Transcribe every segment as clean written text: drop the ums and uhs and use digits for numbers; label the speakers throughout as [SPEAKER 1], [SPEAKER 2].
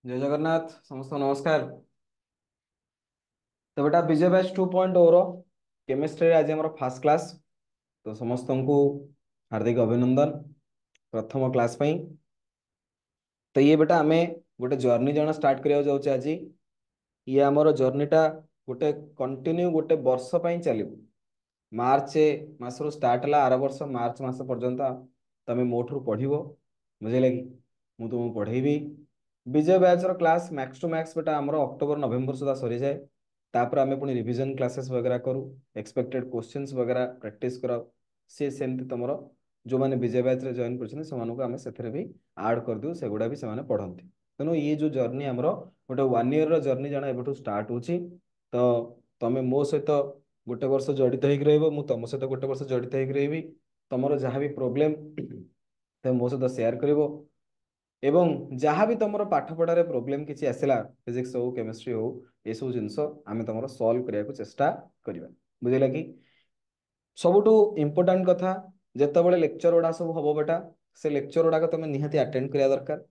[SPEAKER 1] जय जगन्नाथ समस्त नमस्कार। तो बेटा विजय बैच 2.0 रो केमिस्ट्री आज हमर फास्ट क्लास। तो समस्त को हार्दिक अभिनंदन प्रथम क्लास पई। तो ये बेटा आमे गोटे जर्नी जण स्टार्ट करिया जाउचे आज। ये हमर जर्नीटा गोटे कंटिन्यू गोटे वर्ष पई चलिबो। मार्च मासरो स्टार्ट हला आर वर्ष मार्च मास पर्यंत तमे मोठरू पढ़िबो। बुझिले कि मु तुमको पढ़ेबी। विजय बैच रो क्लास मैक्स टू मैक्स बेटा हमर अक्टोबर नवेम्बर सुधा सरी जाए। तापर आमे पुनी रिवीजन क्लासेस वगैरह करू, एक्सपेक्टेड क्वेश्चंस वगैरह प्रैक्टिस कराओ। से सेमती तमरो जो माने विजय बैच रे जॉइन करछन सेमानको को आमे सेथरे भी ऐड कर दिउ, सेगुडा भी सेमाने पढ़ंती। तेनो ये जो जर्नी हमरो गोटे 1 ईयर रो जर्नी जाना एबठू स्टार्ट होची। तो तमे मो सहित गोटे वर्ष जड़ित होइक रहइबो, मु तम सहित गोटे वर्ष जड़ित होइक रहिबी। तमरो जहाँ भी प्रोब्लेम तमे मो सहित शेयर करिवो। एवं जहाँ भी तुम पाठ पढ़ारे प्रोब्लेम किसी आसला, फिजिक्स हो केमिस्ट्री हो, ये सब जिनस आम तुम सल्व करने को चेष्टा करवा। बुझेगा कि सबुठू इम्पोर्टाट कथा जिते लेक्चर गुड़ा सब हम बेटा से लेक्चर गुड़ाक तुम निहाती अटेंड करिया दरकार।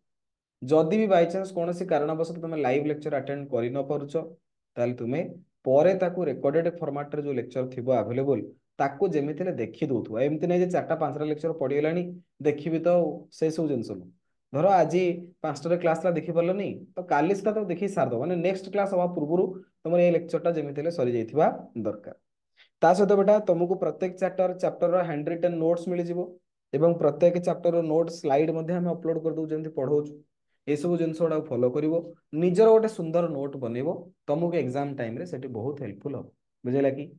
[SPEAKER 1] जदि भी बाय चांस कौन कारणवश तुम लाइव लेक्चर अटेंड कर न पारुछ ताल तुमे परे ताकू रेकर्डेड फॉर्मेट रे जो लेक्चर थिबो अवेलेबल ताकू जेमिति ले देखि दउथु। एमति नै जे चारटा पांचटा लेक्चर पढिगलानी देखिबि तो से सब जिंस नु धर आज पांचटा क्लास ला देखि परलनी तो काली से तो देखि सार दो, माने नेक्स्ट क्लास हवा पूर्वरु तुमर ये लेक्चरटा जेमिति ले सरी जाइथिबा दरकार। ता सहित बेटा तुमको प्रत्येक chapter chapter hand written notes मिल जिवो एवं प्रत्येक चैप्टर नोट स्लाइड मध्ये हम अपलोड कर दउ जेंति पढौछु। ये सब जिनस गुड़ा फॉलो करिवो, निजर गोटे सुंदर नोट बनइबो, तुमको एग्जाम टाइम रे सेठी बहुत हेल्पफुल हो। बुझिला कि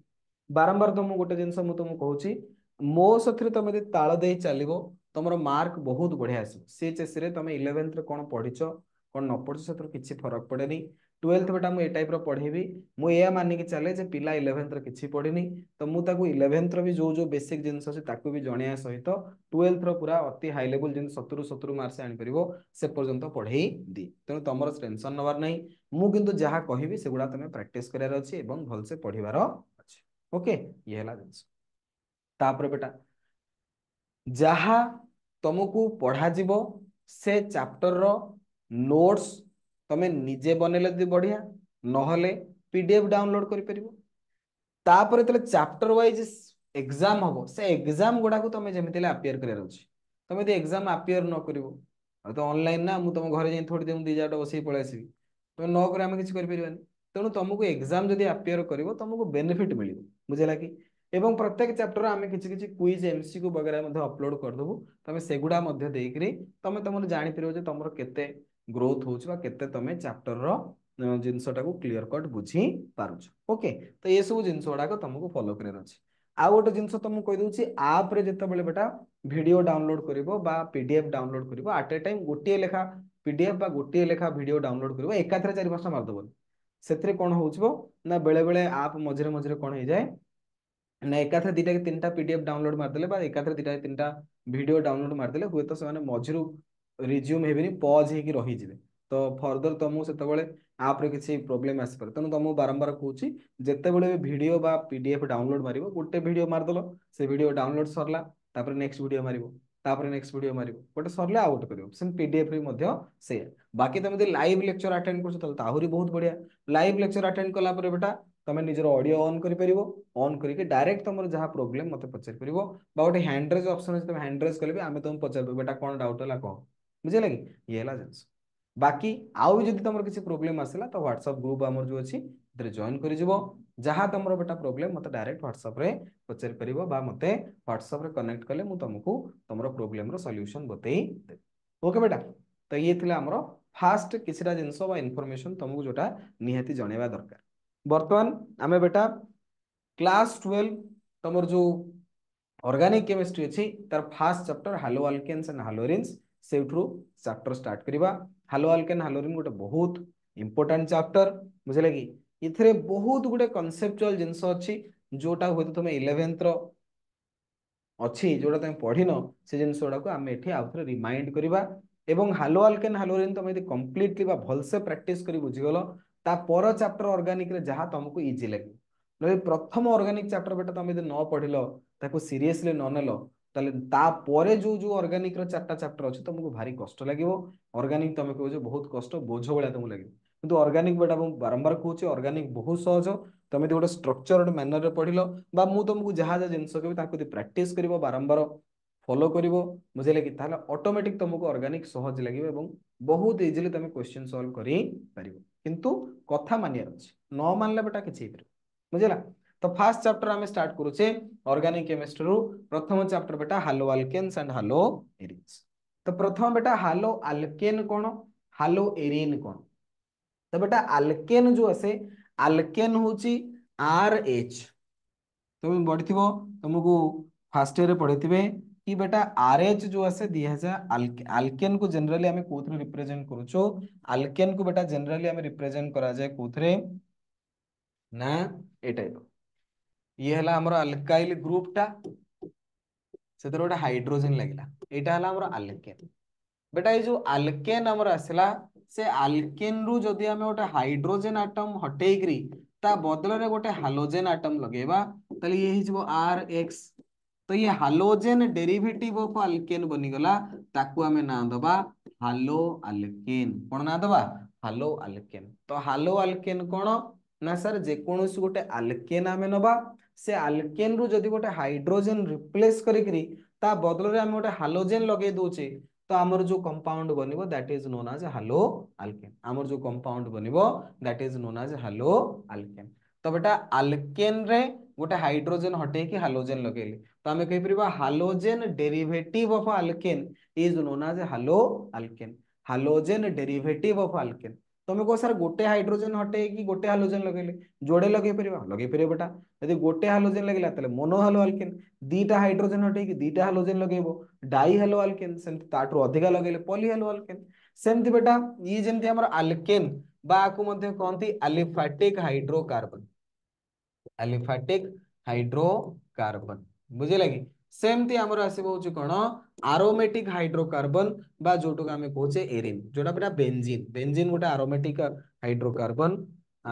[SPEAKER 1] बारंबार तुम गोटे जिनस मु तुमको कहूची मो सथरे तुम यदि ताल दे चलिवो तुमरो मार्क बहुत बढ़िया आसी। सीएचएस रे तुम 11th रे कोन पढिचो कोन न पढिचो सेतर किछि फरक पड़ेनी। 12th बेटा मु ए टाइप रो पढेबी, मु एया मानि के चले जे पिला 11th रे किछि पढिनी तो मु ताकू 11th रो भी जो जो बेसिक जिनस अछि ताकू भी जणिया सहित 12th रो पूरा अति हाई लेवल जिन 70 मार्क्स आनि परिबो से पर्यंत पढेई दी। तेनु तमरो टेंशन नवार नै, मु किंतु जहा कहिबी सेगुडा तमे प्रैक्टिस करार अछि एवं भल से पढिबार अछि। ओके ये हला जिनस। तापर बेटा जहा तुमको पढ़ा जीवो से चैप्टर रो नोट्स तमे निजे बनेले दी बढ़िया, नहले पीडीएफ डाउनलोड करि परिबो। तापर तले चैप्टर वाइज एग्जाम हबो से एग्जाम गुडा को तमे जेमितिले अपियर करियर अछि। तमे दे एग्जाम अपियर न करिवो तो ऑनलाइन ना मु तुम घरे जाई थोड़ी दे दी जाटा बसी पळे आसीबी तो न करे हम किछि करि परिबानी। तेणु तुमको एग्जाम जदि अपियर करिवो तुमको बेनिफिट मिलिबो। बुझिला कि एवं प्रत्येक चैप्टर आमे किछि किछि क्विज एमसीक्यू वगैरह मध्ये अपलोड कर दबु। तमे सेगुडा मध्ये देइकरी तमे तमर जानि परिबो जे तमर केते ग्रोथ होउछ बा केते तमे चैप्टर रो जिनसटा को क्लियर कट बुझी पारुछ। ओके तो ये सब जिनस गुड़ाक तुमको फॉलो कर अच्छे। आउ गोटे जिनस तुमको कहि दउछि आप रे जते बेले बेटा वीडियो डाउनलोड करिवो बा पीडीएफ डाउनलोड करिवो एट ए टाइम गोटे लेखा पीडीएफ बा गोटे लेखा वीडियो डाउनलोड करिवो एकाथरे चारि पांचटा मार दबो। सेतरे कोन होउछबो ना बेले बेले आप मझरे मझरे कोन हो जाए ना एकाथरे दुटा कि तीनटा पीडीएफ डाउनलोड मार देले बा एकाथरे दुटा कि तीनटा वीडियो डाउनलोड मार देले हुए तो से माने मझरू रिज्यूम हेबिनी पॉज हेकी रही जिवे। तो फर्दर तुमको सेतबेले आप रे किसी प्रोब्लेम आसी पारे। तेणु तुमको बारंबार कहूची जेतेबेले वीडियो बा पीडीएफ डाउनलोड मारिबो गोटे वीडियो मारदलो से वीडियो डाउनलोड सरला तापर नेक्स्ट वीडियो मारिबो तापर नेक्स्ट वीडियो मारिबो गोटे सरले आ गोटे करिवो सेम पीडीएफ रे मध्ये से। बाकी तुम यदि लाइव लेक्चर अटेंड करछो त ताहुरी बहुत बढ़िया। लाइव लेक्चर अटेंड कला पर बेटा तुम निजर ऑडियो ऑन करि परिबो, ऑन करके डायरेक्ट तुम जहां प्रॉब्लम मते पचारि परिबो बा गोटे हैंड रेज ऑप्शन अछि तुम हैंड रेज करबे आमे तुम पचारबो बेटा कोन डाउट होला कह। बुझिला कि ये हला जिंस। बाकी आउ भी जदि तुम किसी प्रोब्लेम आसला तो व्हाट्सएप ग्रुप आमर जो अच्छी जॉइन कर जहाँ तुम बेटा प्रोब्लेम मत डायरेक्ट व्हाट्सएप रे पचारि परिबो बा मते व्हाट्सएप रे कनेक्ट कले मु तुमको तुम प्रोब्लेम रो सॉल्यूशन बतई देबी। ओके बेटा तो ये थिला हमरो फास्ट किछटा जिंस बा इन्फॉर्मेशन तुमको जोटा निहाती जणेबा दरकार। वर्तमान आमे बेटा क्लास 12 तुमर जो ऑर्गेनिक केमिस्ट्री अच्छी तार first chapter halo alkanes and haloarenes सेठू चैप्टर स्टार्ट करिबा। हालो अल्केन हालोरिन गोटे बहुत इंपोर्टेंट चैप्टर। बुझले कि इथरे बहुत गुटे कॉन्सेप्चुअल जिंस अच्छी जोटा हुए तुम 11th रो अच्छी जोटा तुम पढ़िन से जिनस गुड़ाक आम ये आउ थे रिमाइंड करवा। एवं हालो अल्केन हालोरिन तुम यदि कंप्लीटली भलसे प्रैक्टिस कर बुझीगल पर चैप्टर ऑर्गेनिक रे जहाँ तुमको इजी लगे। प्रथम ऑर्गेनिक चैप्टर बेटा तुम यदि न पढ़िल ताको सीरियसली न नेल ताले तापरे जो जो ऑर्गेनिक रो चारटा चैप्टर अछि तुमको भारी कष्ट लागिवो ऑर्गेनिक तुम कहू जे बहुत कष्ट बोझ भलिया तुमको लागिवो किंतु ऑर्गेनिक बेटा मु बारंबार कहूची ऑर्गेनिक बहुत सहज तुम गोटे स्ट्रक्चर्ड मैनर रे पढ़िलो बा मु तुमको जहाँ जहाँ जिनस कहबी ताको प्रैक्टिस करिवो बारंबार फॉलो करिवो बुझिले कि ताले ऑटोमेटिक तुमको ऑर्गेनिक सहज लागिवो एवं बहुत इजीली तुम क्वेश्चन सॉल्व करि परिवो किंतु कथा मानियार अछि न मानले बेटा किछि हेतै बुझिला तो फास्ट चैप्टर आम स्टार्ट करूचे ऑर्गेनिक केमिस्ट्री रु प्रथम चैप्टर बेटा हालो अल्केन्स एंड हालो एरिन्स तो प्रथम बेटा हालो अल्केन कौन हालो एरिन कौन तो बेटा अल्केन जो आसे अल्केन होची आर एच तुम पढ़िथिबो तुमको फर्स्ट ईयर रे पढ़िथिबे कि बेटा आर एच जो आसे दिया जाए अल्केन को जनरली आम कोथरे रिप्रेजेंट करूचो अल्केन को बेटा जनरली आम रिप्रेजेंट करा जाए कोथरे ना ए टाइप ये हला हमर अल्काइल ग्रुप टा से गोटे हाइड्रोजन लगिला एटा हला हमर अल्केन बेटा ये जो अल्केन हमर आसला से अल्केन रु जदि हमें गोटे हाइड्रोजन आटम हटेकरी ता बदल रे गोटे हालोजेन आटम लगेबा तले ये हिजबो आर एक्स तो ये हालोजेन डेरिवेटिव ऑफ अल्केन बनिगला ताकू हमें ना दबा हालो अल्केन कोन ना दबा हालो अल्केन तो हालो अल्केन कोन ना सर जे कोनोसी गोटे अल्केन हमें नबा से अल्केन रु जदि गोटे हाइड्रोजन रिप्लेस करिकरी ता बदल रे हमें गोटे हालोजेन लगे दोचे तो आमर जो कंपाउंड बनिबो that is known as halo alkane आमर जो कंपाउंड बनिबो that is known as halo alkane तो बेटा अल्केन रे गोटे हाइड्रोजन हटे कि हालोजेन लगेली तो आम कहि परिबा halogen derivative of alkane is known as halo alkane halogen derivative of alkane तुम कह सर गोटे हाइड्रोजन हटे कि गोटे हालोजेन लगेले जोड़े लगे परिबा बेटा यदि गोटे हालोजेन लगेला तले मोनो हालो अल्केन दीटा हाइड्रोजन हटे कि दीटा हालोजेन लगेबो डाई हालो अल्केन सेमति ताठू अधिका लगेले पॉली हालो अल्केन सेमति बेटा ये जेमति हमर अल्केन बा आकु मध्ये कहंती अलिफैटिक हाइड्रोकार्बन अलिफैटिक हाइड्रोकार्बन बुझे लगी सेमती आमर आसीबो होची कोन एरोमेटिक हाइड्रोकार्बन बा जोटो आमे कहूचे एरिन जोटा बेटा बेंजीन बेंजीन गोटे एरोमेटिक हाइड्रोकार्बन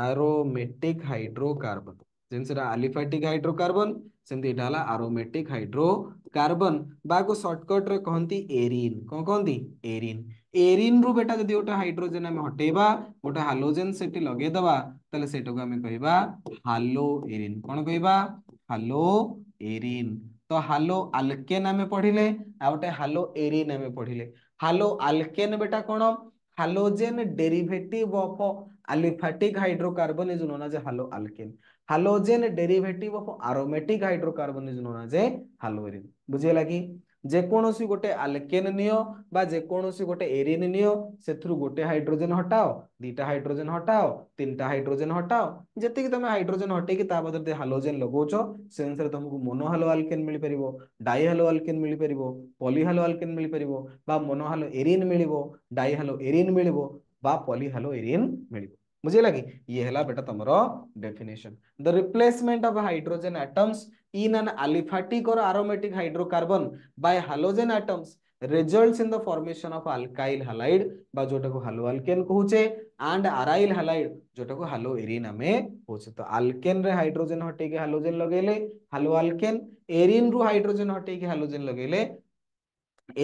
[SPEAKER 1] एरोमेटिक हाइड्रोकार्बन जेनसेरा अलिफैटिक हाइड्रोकार्बन सेमती एटा हला एरोमेटिक हाइड्रोकार्बन बा को शॉर्टकट रे कहंती एरिन कोन कहंती एरिन एरिन रु बेटा जदि गोटे हाइड्रोजन आमे हटेबा गोटे हालोजेन सेठी लगे दबा तले सेटा को आमे कहबा हालो एरिन कोन कहबा हालो एरिन तो हालो अल्केन आमे पढ़िले आ गोटे हालो एरिन आमे पढ़िले हालो अल्केन बेटा कोन halogen derivative of aliphatic hydrocarbon is known as halo alkane halogen derivative of aromatic hydrocarbon is known as halo arene बुझियला कि जेकोसी गोटे अल्केन नियो बा जेकोसी गोटे एरिन नियो सेथरु गोटे हाइड्रोजन हटाओ दीटा हाइड्रोजन हटाओ तीनटा हाइड्रोजन हटाओ जति कि तमे हाइड्रोजन हटे कि ता बदले हालोजेन लगोचो से अनुसार तुमको मोनो हालो अल्केन मिल परिबो डाई हालो अल्केन मिल परिबो पॉली हालो अल्केन मिल परिबो बा मोनो हालो एरिन मिलिबो डाई हालो एरिन मिलिबो बा पॉली हालो एरिन मिलिबो बुझे लगी ये हला बेटा तमरो definition the replacement of hydrogen atoms in an aliphatic or aromatic hydrocarbon by halogen atoms results in the formation of alkyl halide बा जोटा को हालो अल्केन कहूचे एंड अराइल हालाइड जोटा को हालो एरिन हमें कहूचे तो अल्केन रे हाइड्रोजन हटे के हालोजन लगेले हालो अल्केन एरिन रु हाइड्रोजन हटे के हालोजन लगेले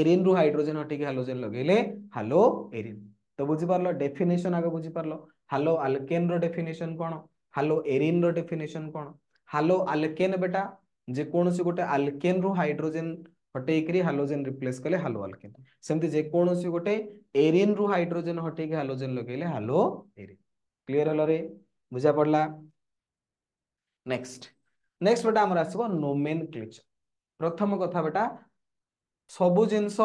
[SPEAKER 1] एरिन रु हाइड्रोजन हटे के हालोजन लगेले हालो एरिन तो बुझी पारलो डेफिनेशन आगे बुझी पारलो हालो अल्केन रो डेफिनेशन कोन हालो एरिन रो डेफिनेशन कोन हालो अल्केन बेटा जे कोनोसी गोटे अल्केन रु हाइड्रोजन हटेकरी हालोजन रिप्लेस कले हालो अल्केन सेमति जे कोनोसी गोटे एरिन रु हाइड्रोजन हटेके हालोजन लगेले हालो एरिन क्लियर हलो रे बुझा पड़ला नेक्स्ट नेक्स्ट बेटा हमर आसीबो नोमेनक्लेचर प्रथम कथा बेटा सबु जिंस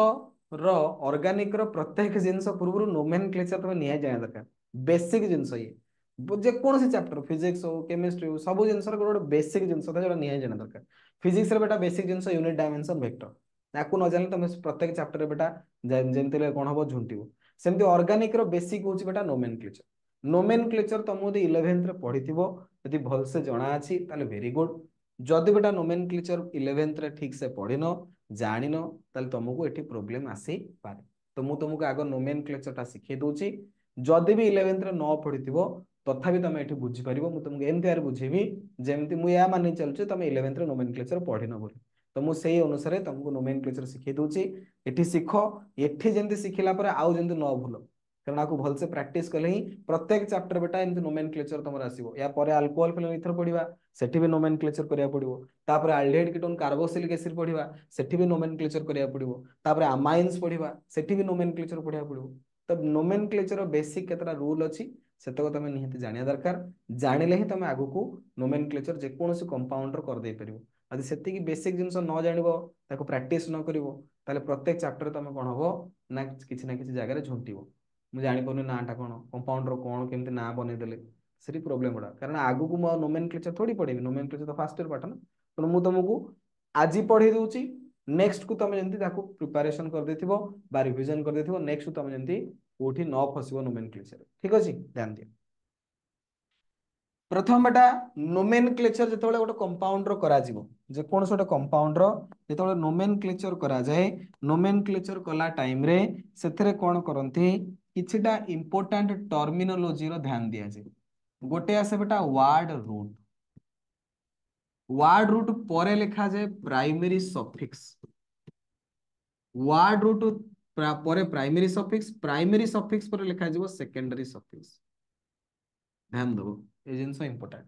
[SPEAKER 1] रो ऑर्गेनिक रो प्रत्येक जिंस पूर्व नोमेनक्लेचर तुम निया जाय दरकार बेसिक जिंस ये जे कौन सी चैप्टर फिजिक्स हो केमिस्ट्री हो सब जिंस गोटे बेसिक जिंस था जो निया जाना दरकार फिजिक्स रे बेटा बेसिक जिंस यूनिट डायमेंशन वेक्टर याकू न जाने तुम प्रत्येक चैप्टर बेटा जेमति कौन हम झुंटिबो सेमति ऑर्गेनिक रो बेसिक होची बेटा नोमेनक्लेचर नोमेनक्लेचर तुम यदि 11th रे पढ़िथिबो यदि भल से जणा अछि ताले वेरी गुड जदि बेटा नोमेनक्लेचर 11th रे ठीक से पढ़िनो जानिनो ताले तुमको एठी प्रॉब्लम आसी पारे तो मु तुमको आगो नोमेनक्लेचर ता सिखे दोची जदि भी 11th रे न पढ़िथिबो तथापि तुम एठी बुझी परिबो मु तुमको एमती आर बुझेबी जेमती मु या मानि चलछु तुम 11th रे नोमेनक्लेचर पढ़िनो बोली तो मु सेही अनुसार तुमको नोमेनक्लेचर शिखै दूची एठी सिख एठी जेंति शिखिला पर आउ जेंति न भूल कारण आपको भलसे प्रैक्टिस कले ही प्रत्येक चैप्टर बेटा एमती नोमेनक्लेचर तुमर आसीबो या परे अल्कोहल फिनोल इथर पढिबा सेठी भी नोमेनक्लेचर करिया पडिबो तापर एल्डिहाइड कीटोन कार्बोक्सिलिक एसिड पढिबा सेठी भी नोमेनक्लेचर करिया पडिबो तापर अमाइन्स पढिबा सेठी भी नोमेनक्लेचर पढिया पडिबो तब नोमेनक्लेचर बेसिक केतरा रूल अछि सेतक तमे निहित जानिया दरकार जानिले ही तमे आगु को नोमेनक्लेचर जे कोनोसी कंपाउंड रो कर दे परिबो यदि सेति की बेसिक जिंस न जानिबो ताको प्रैक्टिस न करिवो ताले प्रत्येक चैप्टर तमे कोन हबो ना किछि जगह रे झुंटिबो मु जानि पनु नाटा कोन कंपाउंड रो कोन केमति ना बने देले सेठी प्रॉब्लम बडा कारण आगु को मो नोमेनक्लेचर थोड़ी पढेबी नोमेनक्लेचर तो फास्ट ईयर पाठ ना तो मु तुमको आज पढ़े दूची नेक्स्ट को तुम जंती ताको प्रिपरेशन कर देथिबो बा रिवीजन कर देथिबो नेक्स्ट को तुम जंती कोठी न फसिबो नोमेनक्लेचर ठीक अछि ध्यान दियो प्रथम बेटा नोमेनक्लेचर जेतेबेले गोटे कंपाउंड रो करा जिवो जे कोन सोटे कंपाउंड रो जेतेबेले नोमेनक्लेचर करा जाए नोमेनक्लेचर कला टाइम रे सेथरे कोन करंती किछिटा इंपोर्टेंट टर्मिनोलॉजी रो ध्यान दिया जे गोटे आसे बेटा वार्ड रूट परे लिखा जाए प्राइमरी सफिक्स वार्ड रूट परे प्राइमरी सफिक्स पर लिखा जिवो सेकेंडरी सफिक्स ध्यान दो ए जिंस इंपोर्टेंट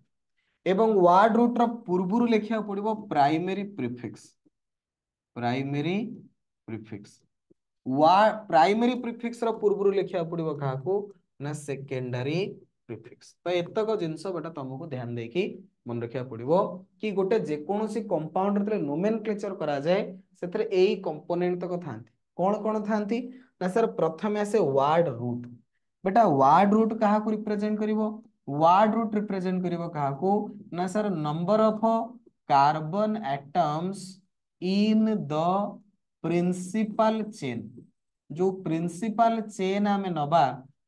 [SPEAKER 1] एवं वार्ड रूट रो पूर्वरु लिखिया पड़िबो प्राइमरी प्रीफिक्स प्राइमरी प्रीफिक्स रो पूर्वरु लिखिया पड़िबो काहाकू ना सेकेंडरी प्रीफिक्स तो एतक जिंस बेटा तुमको ध्यान देकी मन रखिया पड़िबो कि गोटे जे कोनोसी कंपाउंड रे नोमेनक्लेचर करा जाए सेथरे एई कंपोनेंट तक थांती कोन थांती ना सर प्रथमे आसे वार्ड रूट बेटा वार्ड रूट काहाकू रिप्रेजेंट करिवो वार्ड रूट रिप्रेजेंट करिवो काहाकू ना sir number of carbon atoms in the principal chain जो प्रिंसिपल चेन आमे नबा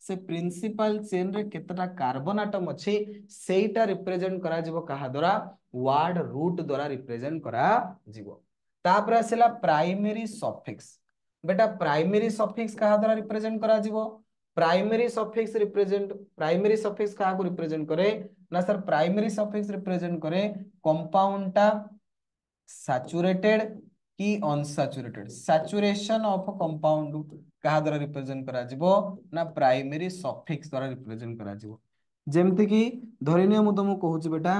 [SPEAKER 1] से प्रिंसिपल चेन रे केतटा कार्बन एटम अछि सेटा रिप्रेजेंट करा जिवो कहा द्वारा वार्ड रूट द्वारा रिप्रेजेंट करा जिवो तापर आसेला प्राइमरी सफिक्स बेटा प्राइमरी सफिक्स कहा द्वारा रिप्रेजेंट करा जिवो प्राइमरी सफिक्स कहा को रिप्रेजेंट करे ना सर प्राइमरी सफिक्स रिप्रेजेंट करे कंपाउंड टा सैचुरेटेड की अनसैचुरेटेड सैचुरेशन ऑफ कंपाउंड कहा द्वारा रिप्रेजेंट करा जिवो ना प्राइमरी सफिक्स द्वारा रिप्रेजेंट करा जिवो जेमति की धरिनियो मु तुमको कहूची बेटा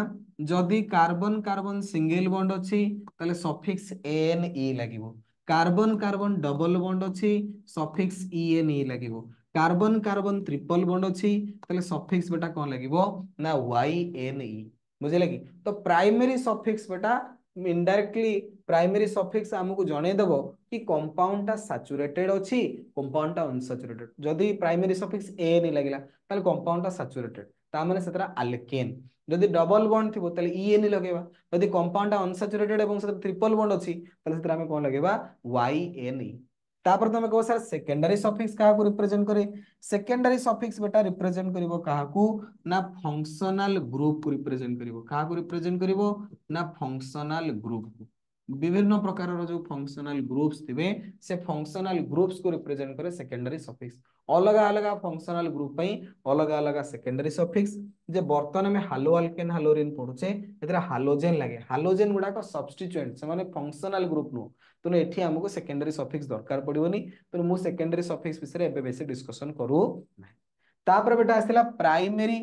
[SPEAKER 1] जदि कार्बन कार्बन सिंगल बॉन्ड अछि ताले सफिक्स एन ई लागिवो कार्बन कार्बन डबल बॉन्ड अछि सफिक्स ई एन ई लागिवो कार्बन कार्बन ट्रिपल बॉन्ड अछि ताले सफिक्स बेटा कोन लागिवो ना वाई एन ई बुझिले कि तो प्राइमरी सफिक्स बेटा इनडायरेक्टली प्राइमरी सफिक्स हमको जणे देबो कि कंपाउंड टा सैचुरेटेड अछि कंपाउंड टा अनसैचुरेटेड जदि प्राइमरी सफिक्स ए नि लागिला ताले कंपाउंड टा सैचुरेटेड ता माने सेतरा अल्केन जदि डबल बॉन्ड थिबो ताले ई एन लगेबा जदि कंपाउंड टा अनसैचुरेटेड एवं सेतरा ट्रिपल बॉन्ड अछि ताले सेतरा हम कोन लगेबा वाई एन ई तापर तुम कहो सर सेकेंडरी सफिक्स कहा को रिप्रेजेंट करे सेकेंडरी सफिक्स बेटा रिप्रेजेंट करिवो कहा को ना फंक्शनल ग्रुप को रिप्रेजेंट करिवो कहा को रिप्रेजेंट करिवो ना फंक्शनल ग्रुप विभिन्न प्रकार जो फंक्शनल ग्रुप्स थिबे से फंक्शनल ग्रुप्स को रिप्रेजेंट करे सेकेंडरी सफिक्स अलग अलग फंक्शनल ग्रुप पई अलग अलग सेकेंडरी सफिक्स जे वर्तमान में हालो अल्केन हालोरिन पढुचे एतरा हालोजेन लागे हालोजेन गुडा को सब्स्टिट्यूएंट से माने फंक्शनल ग्रुप नु तने एठी हमको सेकेंडरी सफिक्स दरकार पड़िबोनी तने मु सेकेंडरी सफिक्स विषय एबे बेसी डिस्कशन करू तापर बेटा आस्थिला प्राइमरी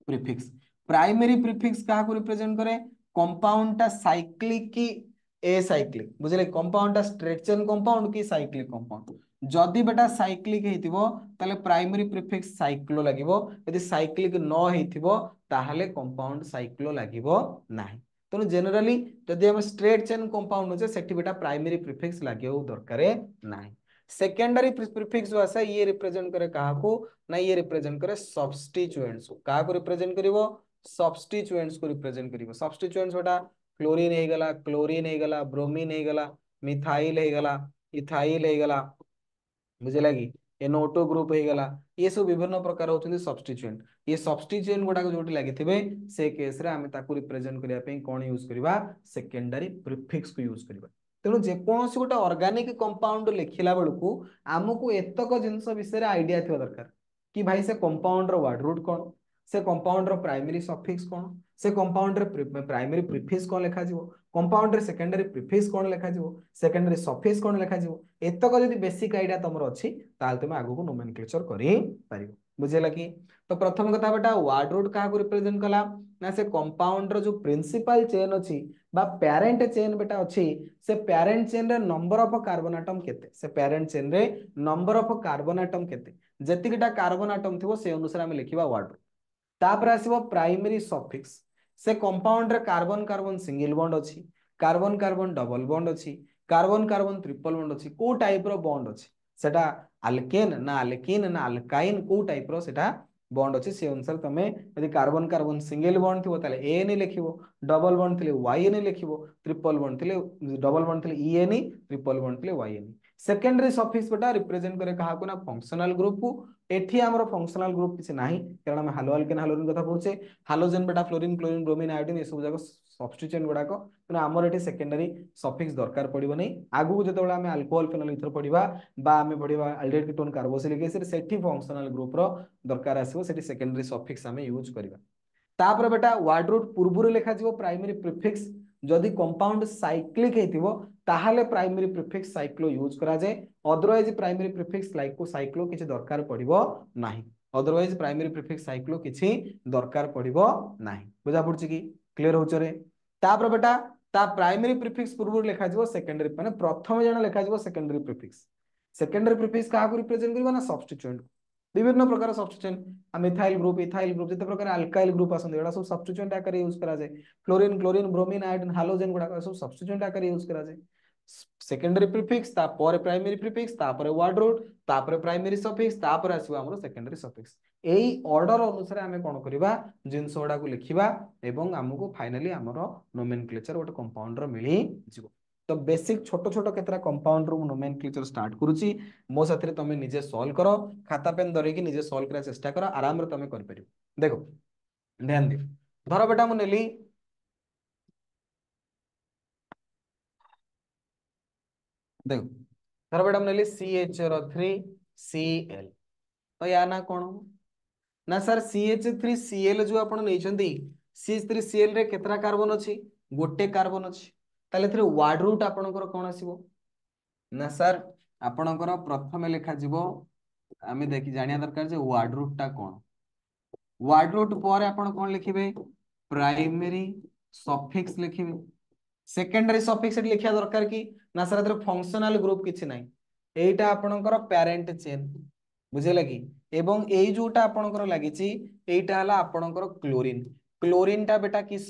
[SPEAKER 1] प्रीफिक्स कहा को रिप्रेजेंट करे कंपाउंड टा साइक्लिक की एसाइक्लिक बुझले कंपाउंड टा स्ट्रेट चेन कंपाउंड की साइक्लिक कंपाउंड जदि बेटा साइक्लिक हेतिबो ताले प्राइमरी प्रीफिक्स साइक्लो लागिवो यदि साइक्लिक न हेतिबो ताहले कंपाउंड साइक्लो लागिवो नाही तो जनरली जदि हम स्ट्रेट चेन कंपाउंड होचे सेठी बेटा प्राइमरी प्रीफिक्स लागियो दरकारे नाही सेकेंडरी प्रीफिक्स जो आसा ये रिप्रेजेंट करे कहा को ना ये रिप्रेजेंट करे सब्स्टिट्यूएंट्स को कहा को रिप्रेजेंट करिवो सब्स्टिट्यूएंट्स को रिप्रेजेंट करिवो सब्स्टिट्यूएंट्स बेटा क्लोरीन हे गला क्लोरीन हे गला ब्रोमीन हे गला मिथाइल हे गला इथाइल हे गला बुझिला कि NO2 ग्रुप हे गला ये सब विभिन्न प्रकार होचंदी सब्स्टिट्यूएंट ये सब्स्टिट्यूएंट गुडा को जोटी लागिथिबे से केस रे हमें ताकू रिप्रेजेंट करिया पे कोन यूज करिवा सेकेंडरी प्रीफिक्स को यूज करिवा तेणु जे कोनोसी गोटे ऑर्गेनिक कंपाउंड लिखिला बेलकू हमकू एतक जिंस विषय रे आईडिया थिबा दरकार कि भाई से कंपाउंड रो वर्ड रूट कोन से कंपाउंड रो प्राइमरी सफिक्स कोन से कंपाउंड रे प्राइमरी प्रीफिक्स कोन लिखा जिवो कंपाउंड रे सेकेंडरी प्रीफिक्स कोन लिखा जिवो सेकेंडरी सफिक्स कोन लिखा जिवो एतक जदी बेसिक आईडिया तमरो अछि ताल तुमे आगु को नोमेनक्लेचर करि परिबो बुझेला कि तो प्रथम कथा बेटा वर्ड रूट का को रिप्रेजेंट कला ना से कंपाउंड रो जो प्रिंसिपल चेन अछि बा पेरेंट चेन बेटा अछि से पेरेंट चेन रे नंबर ऑफ कार्बन एटम केते से पेरेंट चेन रे नंबर ऑफ कार्बन एटम केते जतिकिटा कार्बन एटम थिबो से अनुसार हम लिखिबा वर्ड रूट तापर आसीबो प्राइमरी सफिक्स से कंपाउंड रे कार्बन कार्बन सिंगल बॉन्ड अछि कार्बन कार्बन डबल बॉन्ड अछि कार्बन कार्बन ट्रिपल बॉन्ड अछि को टाइप रो बॉन्ड अछि सेटा अल्केन ना अल्कीन ना अल्काइन को टाइप रो सेटा बॉन्ड अछि से अनुसार तमे यदि कार्बन कार्बन सिंगल बॉन्ड थिबो ताले एन लिखिबो डबल बॉन्ड थिले वाईएन लिखिबो ट्रिपल बॉन्ड थिले डबल बॉन्ड थिले ईएन ट्रिपल बॉन्ड थिले वाईएन सेकेंडरी सफिक्स बेटा रिप्रेजेंट करे कहा को ना फंक्शनल ग्रुप को एठी हमर फंक्शनल ग्रुप किछ नाही कारण हम हालो अल्केन हालोजन कथा पहुचे हालोजन बेटा फ्लोरीन क्लोरीन ब्रोमीन आयोडीन ए सब जाको सब्स्टिट्यूएंट गुडा को तेना हमर एठी सेकेंडरी सफिक्स दरकार पड़िबो नै आगु जेतेबेला हम अल्कोहल फेनोल इथर पढिबा बा हम पढिबा एल्डेहाइड कीटोन कार्बोक्सिलिक एसिड सेठी फंक्शनल ग्रुप रो दरकार आसीबो सेठी सेकेंडरी सफिक्स हम यूज करबा तापर बेटा वर्ड रूट पूर्वरु लेखा जिवो प्राइमरी प्रीफिक्स जदि कंपाउंड साइक्लिक हेतिबो ताहाले प्राइमरी प्रीफिक्स साइक्लो यूज करा जाय अदरवाइज प्राइमरी प्रीफिक्स लाइको साइक्लो किछि दरकार पड़िबो नाही अदरवाइज प्राइमरी प्रीफिक्स साइक्लो किछि दरकार पड़िबो नाही बुझा पड़छि कि क्लियर होछ रे तापर बेटा ता प्राइमरी प्रीफिक्स पूर्वरु लेखा जिवो सेकेंडरी माने प्रथम जण लेखा जिवो सेकेंडरी प्रीफिक्स का को रिप्रेजेंट करबा ना सब्स्टिट्यूएंट विभिन्न प्रकार substituent methyl group ethyl group जते प्रकार अल्काइल ग्रुप आसन एडा सब सब्स्टिट्यूएंट आकार यूज करा जाय fluorine chlorine bromine iodine halogen गुडा सब सब्स्टिट्यूएंट आकार यूज करा जाय सेकेंडरी प्रीफिक्स तापर प्राइमरी प्रीफिक्स तापर वर्ड रूट तापर प्राइमरी सफिक्स तापर आसीबो हमरो सेकेंडरी सफिक्स एई ऑर्डर अनुसार हमें कोन करबा जिंस ओडा को लिखिबा एवं हमको फाइनली हमरो नोमेनक्लेचर गोटे कंपाउंड रो मिली जिवो तो बेसिक छोट छोट केतरा कंपाउंड रो नोमेनक्लेचर स्टार्ट करूची मो साथरे तमे निजे सॉल्व करो खाता पेन धरे कि निजे सॉल्व करा चेष्टा करो आराम रे तमे कर परिबो देखो ध्यान दियो धरो बेटा मु नेली देखो धरो बेटा मु नेली CH3Cl तो या ना कोन ना सर CH3Cl जो आपण नै छंती CH3Cl रे केतरा कार्बन अछि गोटे कार्बन अछि ताले थरे वर्ड रूट आपणकर कोन आसीबो ना सर आपणकर प्रथम लेखा जिवो आमे देखि जानिया दरकार जे वर्ड रूट टा कोन वर्ड रूट पर आपण कोन लिखिबे प्राइमरी सफिक्स लिखिबे सेकेंडरी सफिक्स लिखिया दरकार कि ना सर एतर फंक्शनल ग्रुप किछि नाही एटा आपणकर पेरेंट चेन बुझे लगी एवं एई जोटा आपणकर लागिछि एटा हला आपणकर क्लोरीन क्लोरीन टा बेटा किस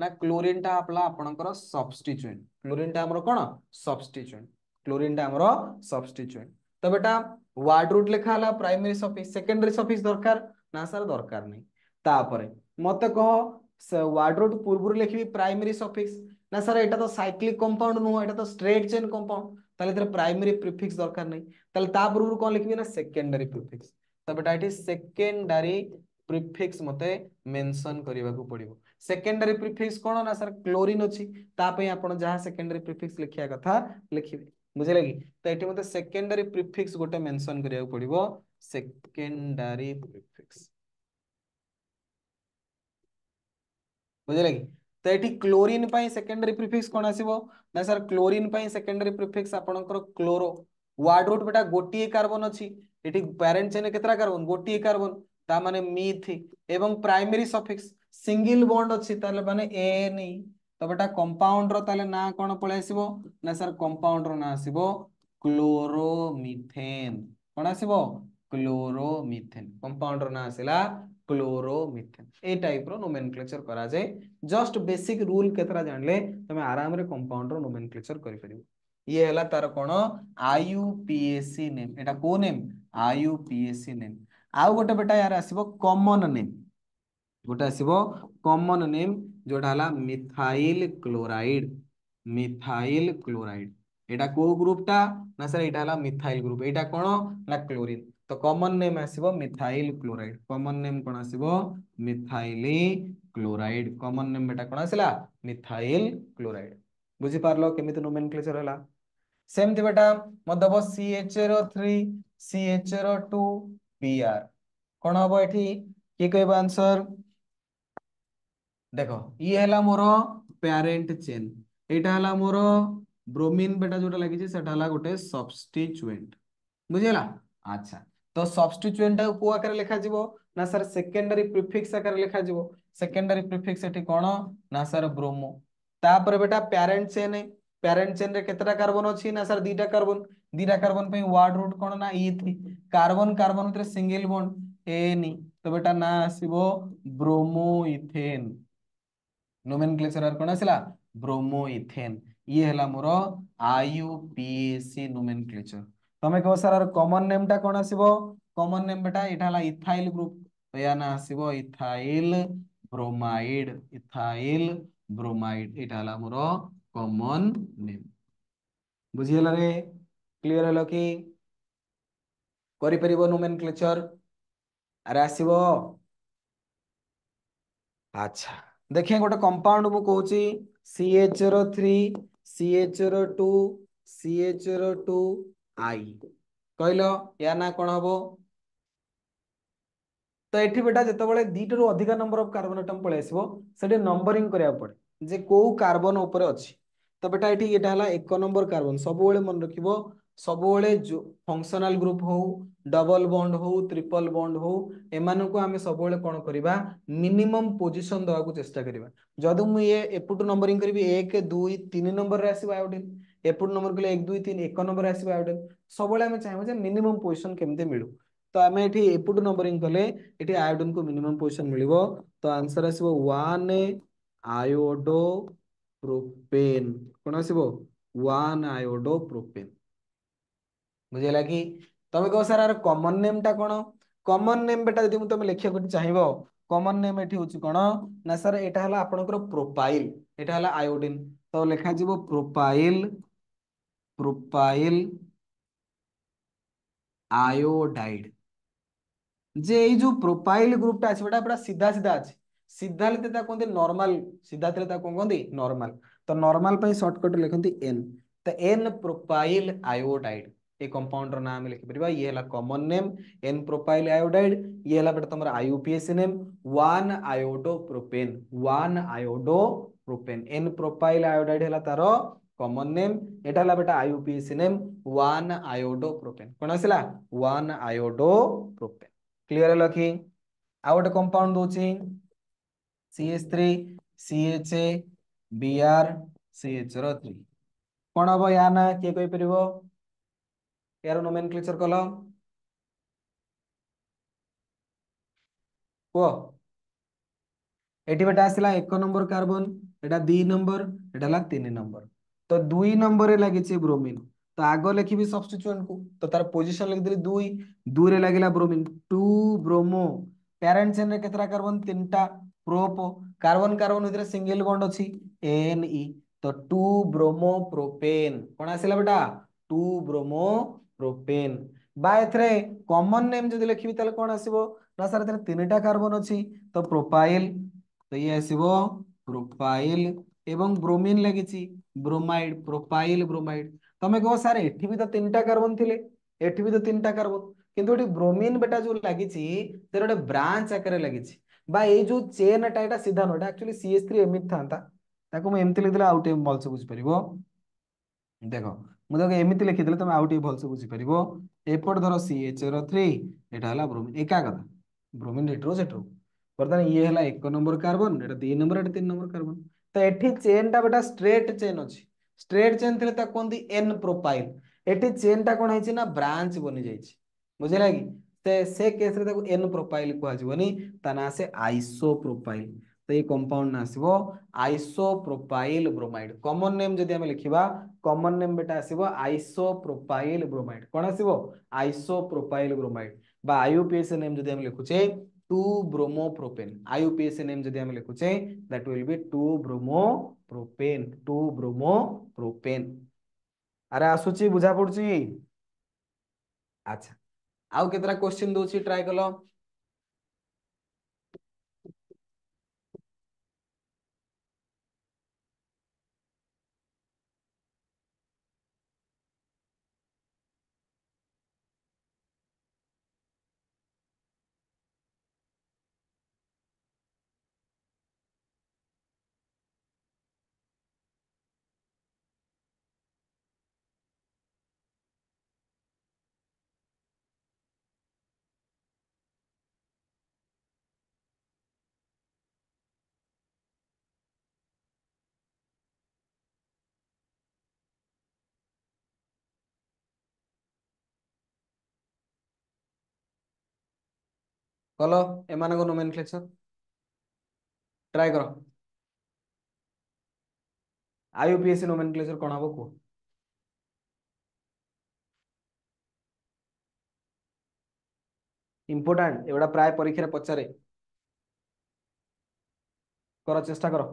[SPEAKER 1] ना क्लोरीन टा आपला आपणकर सब्स्टिट्यूएंट क्लोरीन टा हमरो कोन सब्स्टिट्यूएंट क्लोरीन टा हमरो सब्स्टिट्यूएंट तो बेटा वर्ड रूट लिखा हला प्राइमरी सफिक्स सेकेंडरी सफिक्स दरकार ना सर दरकार नहीं तापरे मते कहो वर्ड रूट पूर्व लिखबी प्राइमरी सफिक्स ना सर एटा तो साइक्लिक कंपाउंड नु एटा तो स्ट्रेट चेन कंपाउंड ताले इधर प्राइमरी प्रीफिक्स दरकार नहीं ताले ता पूर्व कोन लिखबी ना सेकेंडरी प्रीफिक्स तो बेटा एटी सेकेंडरी प्रीफिक्स मते मेंशन करबा को पड़िबो सेकेंडरी प्रीफिक्स कोन ना सर क्लोरीन अछि ता पई आपण जहां सेकेंडरी प्रीफिक्स लिखिया कथा लिखिबे बुझे लगी तो एटी मते सेकेंडरी प्रीफिक्स गोटे मेंशन करिया को पड़िबो सेकेंडरी प्रीफिक्स बुझे लगी तो एटी क्लोरीन पाई सेकेंडरी प्रीफिक्स कोन आसीबो ना सर क्लोरीन पाई सेकेंडरी प्रीफिक्स आपणकर क्लोरो वर्ड रूट बेटा गोटिए कार्बन अछि एटी पेरेंट चेन केतरा कार्बन गोटिए कार्बन ता माने मिथ एवं प्राइमरी सफिक्स सिंगल बॉन्ड अछि ताले माने एन तो बेटा कंपाउंड रो ताले ना कोन पळे आसीबो ना सर कंपाउंड रो ना आसीबो क्लोरोमीथेन कोन आसीबो क्लोरोमीथेन कंपाउंड रो ना आसीला क्लोरोमीथेन ए टाइप रो नोमेनक्लेचर करा जाय जस्ट बेसिक रूल केतरा जानले तमे आराम रे कंपाउंड रो नोमेनक्लेचर करि परिबो ये हला तार कोन आईयूपीएसी नेम एटा को नेम आईयूपीएसी नेम आउ गोटे बेटा यार आसीबो कॉमन नेम गोटे आसीबो कॉमन नेम जोटा हला मिथाइल क्लोराइड एटा को ग्रुप टा ना सर एटा हला मिथाइल ग्रुप एटा कोन ना क्लोरीन तो कॉमन नेम आसीबो मिथाइल क्लोराइड कॉमन नेम कोन आसीबो मिथाइल क्लोराइड कॉमन नेम बेटा कोन आसीला मिथाइल क्लोराइड बुझी पारलो केमिति नोमेनक्लेचर हला सेमति बेटा मदबो CH3 CH2 Br कोन हबो एठी किए कहबो आंसर देखो ये हला मोर पेरेंट चेन एटा हला मोर ब्रोमीन बेटा जोटा लगी सेटा हला गोटे सब्स्टिट्यूएंट बुझीगला। अच्छा तो सब्स्टिट्यूएंट को आकार लिखा जीवो ना सर सेकेंडरी प्रीफिक्स आकार लिखा जीवो सेकेंडरी प्रीफिक्स एठी कोन ना सर ब्रोमो तापर बेटा पेरेंट चेन रे केतेटा कार्बन अछि ना सर दीटा कार्बन पे वर्ड रूट कोन ना ई3 कार्बन कार्बन भितर सिंगल बॉन्ड एन तो बेटा ना आसीबो ब्रोमो इथेन नोमेनक्लेचर कोन आसिला ब्रोमो इथेन ये हला मोर आईयूपीएसी नोमेनक्लेचर तमे कहो सर कॉमन नेम टा कोन आसीबो कॉमन नेम बेटा एटा हला इथाइल ग्रुप तो या ना आसीबो इथाइल ब्रोमाइड एटा हला मोर कॉमन नेम बुझियला रे क्लियर हलो कि करि परिबो नोमेनक्लेचर अरे आसीबो अच्छा देखिए गोटे कंपाउंड मु कहूची CH row 3 CH row 2 CH row 2 I कहलो या ना कोन हबो तो एठी बेटा जेतेबेले दीटा रु अधिक नंबर ऑफ कार्बन एटम पळे आसीबो सेठी नंबरिंग करिया पड़े जे को कार्बन ऊपर अछि तो बेटा एठी एटा हला एक नंबर कार्बन सब बेले मन रखिबो सब बेले जो फंक्शनल ग्रुप हो डबल बॉन्ड हो ट्रिपल बॉन्ड हो एमानन को हमें सब बेले कोन करिबा मिनिमम पोजीशन दवा को चेष्टा करिबा जदि मु ये एपुट नंबरिंग करिबी 1 2 3 नंबर रे आसीबा आयोडीन एपुट नंबर कले 1 2 3 एक नंबर रे आसीबा आयोडीन सब बेले हमें चाहबो जे मिनिमम पोजीशन केमते मिलु तो आमे एठी एपुट नंबरिंग कले एठी आयोडीन को मिनिमम पोजीशन मिलिबो तो आंसर आसीबो 1 आयोडो प्रोपेन कोन आसीबो 1 आयोडो प्रोपेन बुझिला कि तमे कहो सर आर कॉमन नेम टा कोन कॉमन नेम बेटा यदि तुम लिखिया को चाहिबो कॉमन नेम एठी होची कोन ना सर एटा हला आपनकर प्रोपाइल एटा हला आयोडीन तो लिखा जीवो प्रोपाइल प्रोपाइल आयोडाइड जे এই जो प्रोपाइल ग्रुप टा আছে बेटा बड़ा सीधा सीधा আছে सीधा लेते ता कोंते नॉर्मल सीधा थे ता कोन कोंती नॉर्मल तो नॉर्मल पे शॉर्टकट लिखंती एन तो एन प्रोपाइल आयोडाइड ए कंपाउंड रो नाम लिखि परबा ये हला common name N propyl iodide ये हला बेटा तमरा IUPAC name 1 iodo propane 1 iodo propane N propyl iodide हला तारो कॉमन नेम एटा हला बेटा आईयूपीएसी नेम 1 आयोडो प्रोपेन कोन आसिला 1 आयोडो प्रोपेन क्लियर है कि आउ गोटे कंपाउंड दूची CH3 CHA Br CH रो 3 कोन हबो या ना के कहि परिबो यार नोमेनक्लेचर कलो को एटी बेटा आसिला एक नंबर कार्बन एटा 2 नंबर एटा ला 3 नंबर तो 2 नंबर रे लागि छि ब्रोमीन तो आगो लिखिबी सब्स्टिट्यूएंट को तो तार पोजीशन लिख देली 2 2 रे लागिला ब्रोमीन 2 ब्रोमो पेरेंट चेन रे केतरा कार्बन तीनटा प्रोप कार्बन कार्बन भितर सिंगल बॉन्ड अछि Ne तो 2 ब्रोमो प्रोपेन कोन आसिला बेटा 2 ब्रोमो प्रोपेन बा एथरे कॉमन नेम जदि लिखिबी ताले कोन आसीबो ना सर एथरे तीनटा कार्बन अछि तो प्रोपाइल तो ये आसीबो प्रोपाइल एवं ब्रोमीन लागिछि ब्रोमाइड प्रोपाइल ब्रोमाइड तमे कहो सर एठी भी तो तीनटा कार्बन थिले एठी भी तो तीनटा कार्बन किंतु एठी ब्रोमीन बेटा जो लागिछि तेर गोटे ब्रांच आकारे लागिछि बा ए जो चेन टा एटा सीधा नोटा एक्चुअली CH3 एमित थांता ताको मैं एमति लिखदेला आउट भल से बुझि परिबो देखो मुझे एमती लिखिदेले तुम आउ टे भलसे बुझीपर एपट धर CH रो 3 एटा हला ब्रोमीन एका कथा ब्रोमीन एट्रो सेट्रो बर्तमान ये हला एक नंबर कार्बन एटा 2 नंबर एटा 3 नंबर कार्बन तो एठी चेन टा बेटा स्ट्रेट चेन अछि स्ट्रेट चेन थिले ता कोनदी एन प्रोपाइल एठी चेन टा कोन हैछि ना ब्रांच बनि जाइछि बुझिला कि से केस रे ताको एन प्रोपाइल को आजिबनी ता ना से आइसो प्रोपाइल तो ये कंपाउंड ना आसीबो आइसोप्रोपाइल ब्रोमाइड कॉमन नेम जदि हम लिखिबा कॉमन नेम बेटा आसीबो आइसोप्रोपाइल ब्रोमाइड कोन आसीबो आइसोप्रोपाइल ब्रोमाइड बा आईयूपीएसी नेम जदि हम लिखुचे 2 ब्रोमोप्रोपेन आईयूपीएसी नेम जदि हम लिखुचे that will be 2 bromopropane 2 bromopropane अरे आसुची बुझा पड़ुची अच्छा आउ केतरा क्वेश्चन दोची ट्राई कलो कल एमानक नोमेनक्लेचर ट्राई करो आईयूपीएसी नोमेनक्लेचर कौन हम को इंपोर्टेंट एवढा प्राय परीक्षा रे पचारे करो चेष्टा करो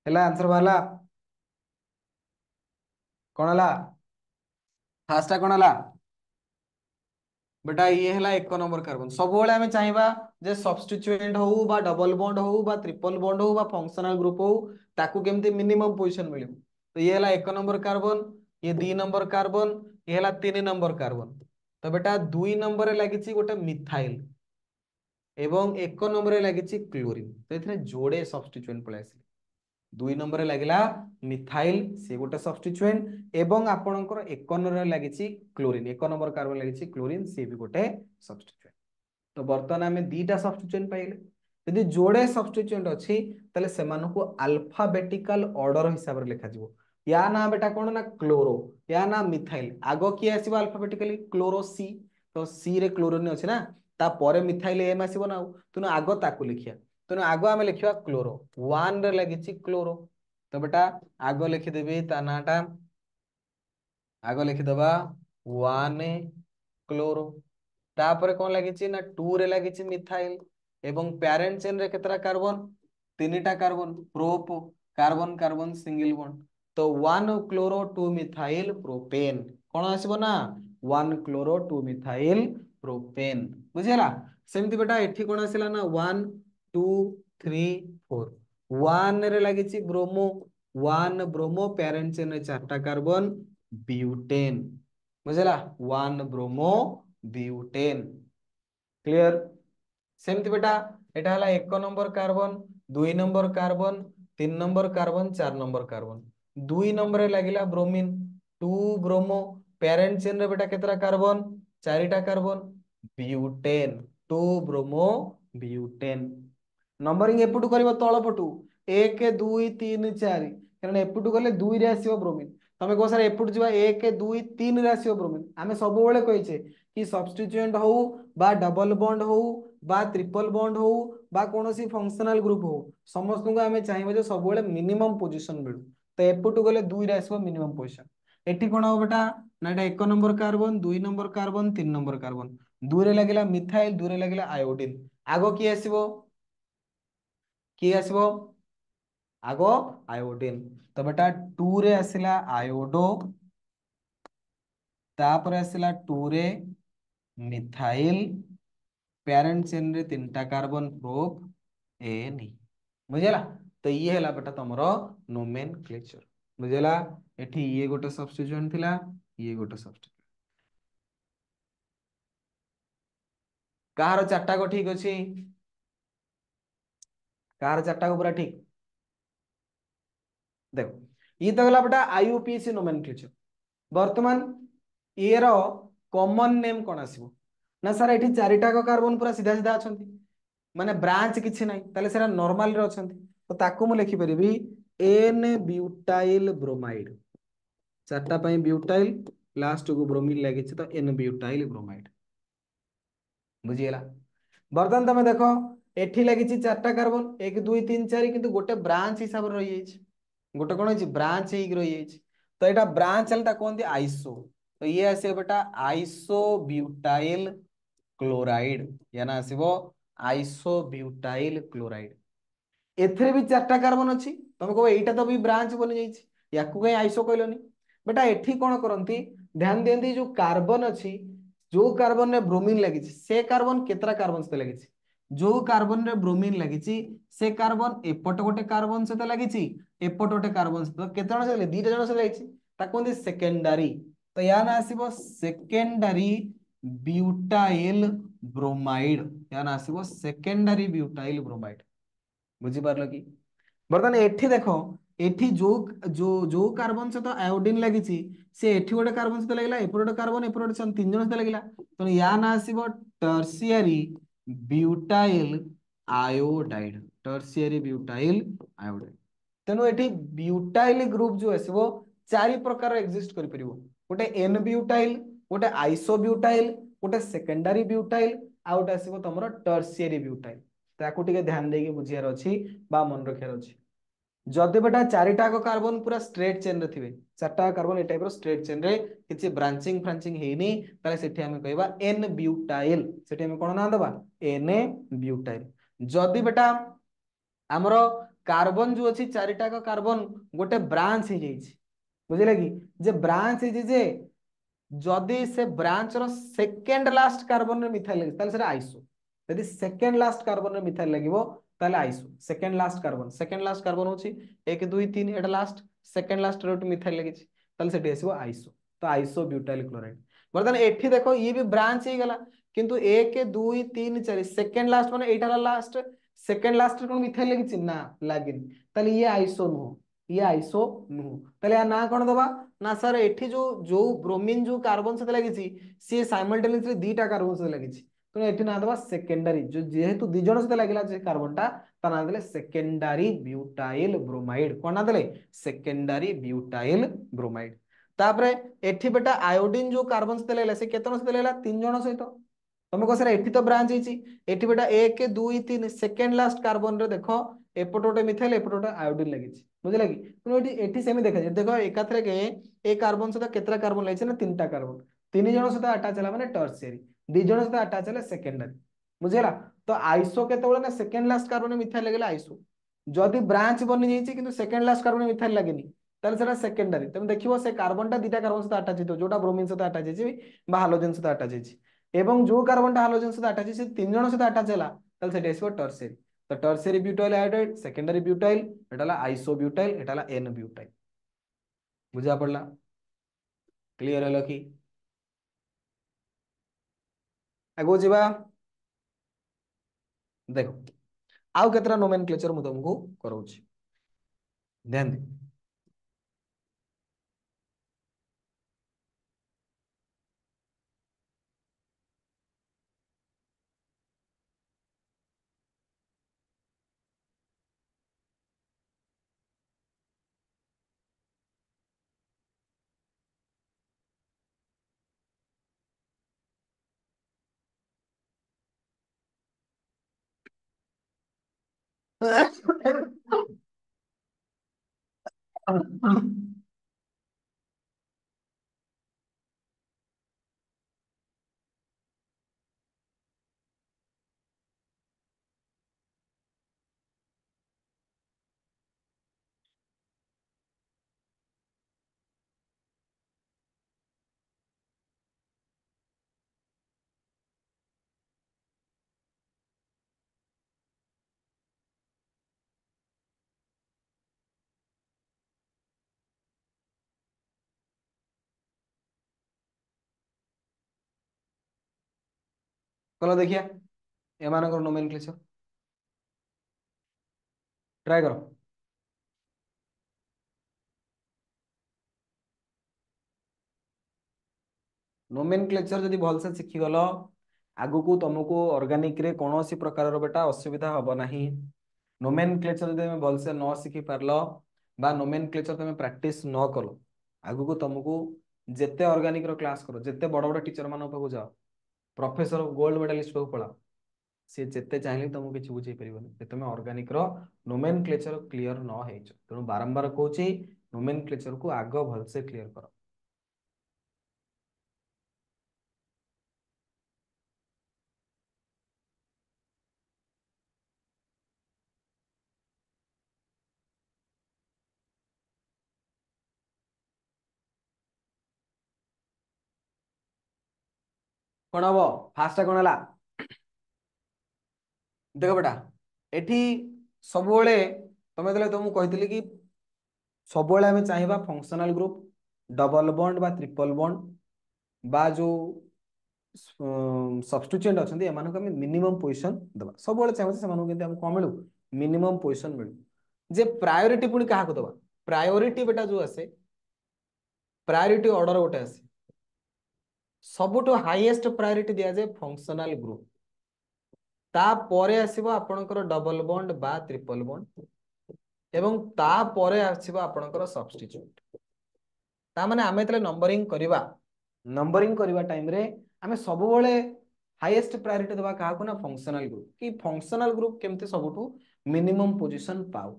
[SPEAKER 1] ହେଲା आंसर बाहला कौन हला फास्ट कौन हला बेटा ये है एक नंबर कार्बन सब आम चाहिए जे सब्स्टिट्यूएंट हो बा डबल बॉन्ड हो बा ट्रिपल बॉन्ड हो बा फंक्शनल ग्रुप हो ताकू केमती मिनिमम पोजीशन मिले तो ये है एक नंबर कार्बन ये 2 नंबर कार्बन ये है 3 नंबर कार्बन तो बेटा 2 नंबर लगी गोटे मिथाइल एवं 1 नंबर लगी क्लोरीन तो ये जोड़े सब्स्टिट्यूएंट पलि आसिले 2 नंबर लगिला मिथाइल से गोटे सब्स्टिट्यूएंट एवं आपणकर 1 नंबर लगी क्लोरीन 1 नंबर कार्बन लगी क्लोरीन सी भी गोटे सब्स्टिट्यूएंट तो बर्तमान आम दीटा सब्स्टिट्यूएंट पाइले यदि जोड़े सब्स्टिट्यूएंट अच्छी ताले सेमानकु अल्फाबेटिकल ऑर्डर हिसाब से लिखा जिवो या ना बेटा कौन ना क्लोरो या ना मिथाइल आगो किए आसीबो अल्फाबेटिकली क्लोरो सी तो सी रे क्लोरीन अछि ना ता परे मिथाइल एम आसीबो ना तुनु आगो ताकू लिखिया तुनु आगो आमे लिखिबा क्लोरो 1 रे लागिछि क्लोरो तो बेटा आगो लिखिदेबी ता नाटा आगो लिखिदबा 1 क्लोरो तापर कौन लगी ना 2 रे लगी मिथाइल एवं पेरेंट चेन रे केतरा कार्बन 3टा carbon prop carbon carbon single bond तो 1 क्लोरो 2 मिथाइल प्रोपेन कौन आसीबो ना 1 क्लोरो 2 मिथाइल प्रोपेन बुझिला सेमती बेटा एठी कौन आसिला ना 1 2 3 4 1 रे लगी ब्रोमो 1 ब्रोमो पेरेंट चेन रे 4टा कार्बन ब्यूटेन बुझला 1 ब्रोमो ब्यूटेन क्लियर सेमती बेटा एटा हला 1 number carbon 2 number carbon 3 number carbon 4 number carbon 2 number लगिला ब्रोमीन 2 ब्रोमो पेरेंट चेन रे बेटा केतरा कार्बन 4टा carbon butane 2 bromo butane numbering एपुटू करिवो तळ पटू 1 2 3 4 कारण एपुटू गले 2 रे आसीबो ब्रोमीन तमे को सर एपुटू जिवा 1 2 3 रे आसीबो ब्रोमीन आमे सब बेले कहिचे कि सब्स्टिट्यूएंट हो बा डबल बॉन्ड हो बा ट्रिपल बॉन्ड हो बा कोनोसी फंक्शनल ग्रुप हो समस्त को आमे चाहिबो जे सब बेले मिनिमम पोजीशन मिलु तो एपुटू गले 2 रे आसीबो मिनिमम पोजीशन एठी कोन हो बेटा ना एटा 1 number carbon 2 number carbon 3 number carbon 2 रे लागिला मिथाइल 2 रे लागिला आयोडीन आगो की आसीबो किए आसीबो आगो आयोडीन तो बेटा 2 रे आसिला आयोडो तापर आसिला 2 रे मिथाइल पेरेंट चेन रे 3टा कार्बन प्रोप एन बुझला तो ये है बेटा तुमरो नोमेनक्लेचर बुझला एठी ये गोटे सब्स्टिट्यूएंट थिला ये गोटे सब्स्टिट्यूएंट कहार 4टा को ठीक अछि कहार 4टा को पूरा ठीक देखो ये तो गला बेटा आईयूपीएसी नोमेनक्लेचर वर्तमान ये रो कॉमन नेम कौन आसीबो ना सर एठी 4टा को कार्बन पूरा सीधा सीधा अछंती माने ब्रांच किछि नै ताले सेरा नॉर्मल रे अछंती तो ताकू मु लिखि परिबी एन ब्यूटाइल ब्रोमाइड 4टा पई ब्यूटाइल लास्ट को ब्रोमीन लागि तो एन ब्यूटाइल ब्रोमाइड बुझिएला बर्तमान तमे देखो एठी लागि 4टा कार्बन 1 2 3 4 किंतु गोटे ब्रांच हिसाब रे रहि जाइछ गोटे कोन होइछ ब्रांच हेक रहि जाइछ तो एटा ब्रांच हलता कोनती आइसो तो ये आसे बेटा आइसो ब्यूटाइल क्लोराइड या ना आसीबो आइसो ब्यूटाइल क्लोराइड एथरे भी 4टा कार्बन अछि तमे को एटा तो भी ब्रांच बनि जाइछ याकू कहीं आइसो कहलोनी बेटा एठी कोन करंती ध्यान देंती जो कार्बन अछि जो कार्बन रे ब्रोमीन लगी से कार्बन केतरा कार्बन से लगी जो कार्बन रे ब्रोमीन लगी से कार्बन एपट गोटे कार्बन सहित लगी एपट गोटे कार्बन सहित केते जण से दीटा जण से जाइछि ताको कहते सेकेंडरी। तो या ना आसीबो सेकेंडरी ब्यूटाइल ब्रोमाइड। या ना आसीबो सेकेंडरी ब्यूटाइल ब्रोमाइड। बुझी पारलो कि? बर्तमान एठी देखो, एठी जो कार्बन सहित आयोडीन लागिछि से एठी गोटे कार्बन सहित लागिला, एपट गोटे कार्बन, एपट गोटे तीन जण सहित लागिला। तो या ना आसीबो tertiary butyl iodide. Tertiary butyl iodide. तेणु एठी ब्यूटाइल ग्रुप जो आसीबो चारि प्रकार एक्जिस्ट करि परिबो। गोटे एन ब्यूटाइल, गोटे आइसो ब्यूटाइल, गोटे सेकेंडरी ब्यूटाइल, आ गोटे आसीबो तमरो टर्शियरी ब्यूटाइल। ताकू टिके ध्यान देके बुझियार अछि बा मन रखियार अछि। जदि बेटा चारिटाक कार्बन पूरा स्ट्रेट चेन रे थिबे, चारटा कार्बन ए टाइप रो स्ट्रेट चेन रे किछि ब्रांचिंग फ्रांचिंग हेनी, ताले सेठी हमें कहबा एन ब्यूटाइल। सेठी हमें कोन नाम दबा? N butyl. जदि बेटा हमरो कार्बन जो अछि चारिटाक कार्बन गोटे ब्रांच हे जाइछि, बुझिले कि? जे ब्रांच हे जे जदि से ब्रांच रो सेकंड लास्ट कार्बन रे मिथाइल लागि ताले सेटा आइसो। यदि सेकंड लास्ट कार्बन रे मिथाइल लागिवो ताले आइसो। सेकंड लास्ट कार्बन होछि 1 2 3 एटा लास्ट, सेकंड लास्ट रे मिथाइल लागिछि ताले सेठी आसीबो आइसो। तो आइसो ब्यूटाइल क्लोराइड। बर्तमान एठी देखो ये भी ब्रांच हे गला, किंतु 1 2 3 4 सेकंड लास्ट माने एटा लास्ट, सेकंड लास्ट रे कोन मिथाइल लागिछि ना लागिनि, ताले ये आइसो नुह, ये आइसो नुह। ताले या ना कोन दबा ना सर एठी जो जो ब्रोमीन जो कार्बन से लागिछि सी साइमल्टेनियसली दीटा कार्बन से लागिछि। तो एठी ना दबा सेकेंडरी, जो जेहेतु दी जण से लागिला जे कार्बन ता ना देले सेकेंडरी ब्यूटाइल ब्रोमाइड। कोन ना देले? Secondary butyl bromide. तापरे एठी बेटा आयोडीन जो कार्बन से लागला से केतन से लागला? तीन जण सहित। तुम कह सर एठी तो ब्रांच हेछि, एठी बेटा 1 2 3 सेकेंड लास्ट कार्बन रे देखो एपट गोटे मिथाइल, एपट गोटे आयोडीन लागिछि, बुझिला कि? तो एठी एठी सेमी देखा देखो एकाथरे के ए कार्बन सहित केतरा कार्बन लागिछि ना? तीनटा कार्बन। तीन जण सहित अटैच होला माने टर्शियरी, दी जण सहित अटैच होला सेकेंडरी, बुझिला? तो आइसो केतेबेले ना सेकेंड लास्ट कार्बन मिथाइल लागला आइसो। जदि ब्रांच बनि जाइछि किंतु सेकेंड लास्ट कार्बन मिथाइल लागेनी ताले सेटा सेकेंडरी। तुम देखिबो से कार्बन टा दीटा कार्बन सहित अटैच हितो, जोटा ब्रोमीन सहित अटैच हिछि बा हालोजन सहित अटैच हिछि। एवं जो कार्बन टा हालोजन सहित अटैच हिछि तीन जण सहित अटैच होला ताले सेटा आसीबो टर्शियरी। तो tertiary butyl iodide, secondary butyl, एटा ला आइसो ब्यूटाइल, एटा ला एन ब्यूटाइल। बुझा पड़ला? क्लियर हलो कि? आगो जिबा। देखो आउ केतरा नोमेनक्लेचर मु तुमको करौछि, ध्यान दे। चलो देखिए एमानकर नोमेनक्लेचर ट्राई करो। नोमेनक्लेचर जदि भलसे शिखी गल आगु को तुमको ऑर्गेनिक रे कौन सी प्रकार बेटा असुविधा हब नहीं। नोमेनक्लेचर जदि भलसे न शिखी पारल बा नोमेनक्लेचर तुम प्रैक्टिस न कलो आगु को तुमको जेते ऑर्गेनिक रो क्लास करो, जेते बड़ बड़ टीचर मान पाखु जाओ, प्रोफेसर गोल्ड मेडलिस्ट पाखु पळाओ, सी जेते चाहिले तुमको किछि बुझेई परिबनी जे तुम ऑर्गेनिक रो नोमेनक्लेचर क्लियर न हेइछ। तेणु बारंबार कहूची नोमेनक्लेचर को आग भलसे क्लियर करो। कौन हम फास्ट कौन है? देख बेटा एठी सबुबले तुम तुमको कही कि सब आम चाहिए फंक्शनल ग्रुप डबल बॉन्ड बा ट्रिपल बॉन्ड बा जो सब्स्टिट्यूएंट अच्छे एम मिनिमम पोजिशन दबा सब चाहिए से कौन मिलू मिनिमम पोजिशन मिलू जे प्रायोरिटी पुणी क्या दबा प्रायोरिटी बेटा जो आसे प्रायोरिटी ऑर्डर गोटे आसे सबुठ हाईएस्ट प्रायोरिटी दिया जाए फंक्शनल ग्रुप तापर आसब आपणकर डबल बॉन्ड बा ट्रिपल बॉन्ड एवं तापर आसब आपणकर सब्स्टिट्यूएंट तामाने आमे तले नंबरिंग करवा टाइम रे आमे सब हाईएस्ट प्रायोरिटी दबा क्या ना फंक्शनल ग्रुप कि फंक्शनल ग्रुप केमते सबुठू मिनिमम पोजीशन पाऊ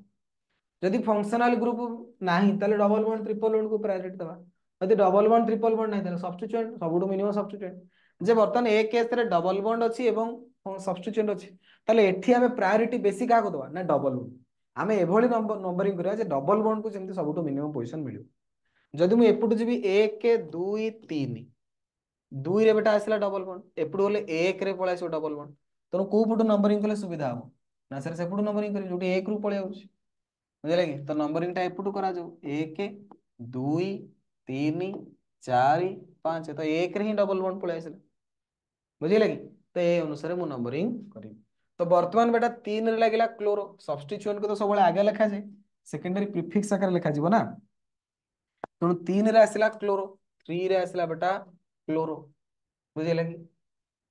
[SPEAKER 1] जदि फंक्शनल ग्रुप नाही ताले डबल बॉन्ड ट्रिपल बॉन्ड को प्रायोरिटी दबा यदि डबल बॉन्ड ट्रिपल बॉन्ड नाही ताले सब्स्टिट्यूएंट सबुठू मिनिमम सब्स्टिट्यूएंट जे बर्तमान ए केस रे डबल बॉन्ड अछि एवं सब्स्टिट्यूएंट अछि ताले एठी आमे प्रायोरिटी बेसी का दबा ना डबल बॉन्ड आमे एभली नंबरिंग करिया जे डबल बॉन्ड को जेमते सबुठू मिनिमम पोजीशन मिलियो जदि मु एपुटू जीबी 1 2 3 2 रे बेटा आसला डबल बॉन्ड एपुटू बोले 1 रे पळे आसो डबल बॉन्ड तनो को पुटू नंबरिंग कले सुविधा हो ना सर सेपुटू नंबरिंग करी जोटी 1 रु पळे आउछ बुझिले कि तो नंबरिंग टा एपुटू करा जाऊ 1 2 3 4 5 तो 1 रे ही डबल बॉन्ड पळे आसला बुझिले कि तो ए अनुसार मु नंबरिंग करी तो वर्तमान बेटा 3 रे लागिला क्लोरो सब्स्टिट्यूएंट को तो सब आगे लिखा जाए सेकेंडरी प्रीफिक्स आकार लिखा जीवो ना तेणु 3 रे आसला क्लोरो 3 रे आसला बेटा क्लोरो बुझिले कि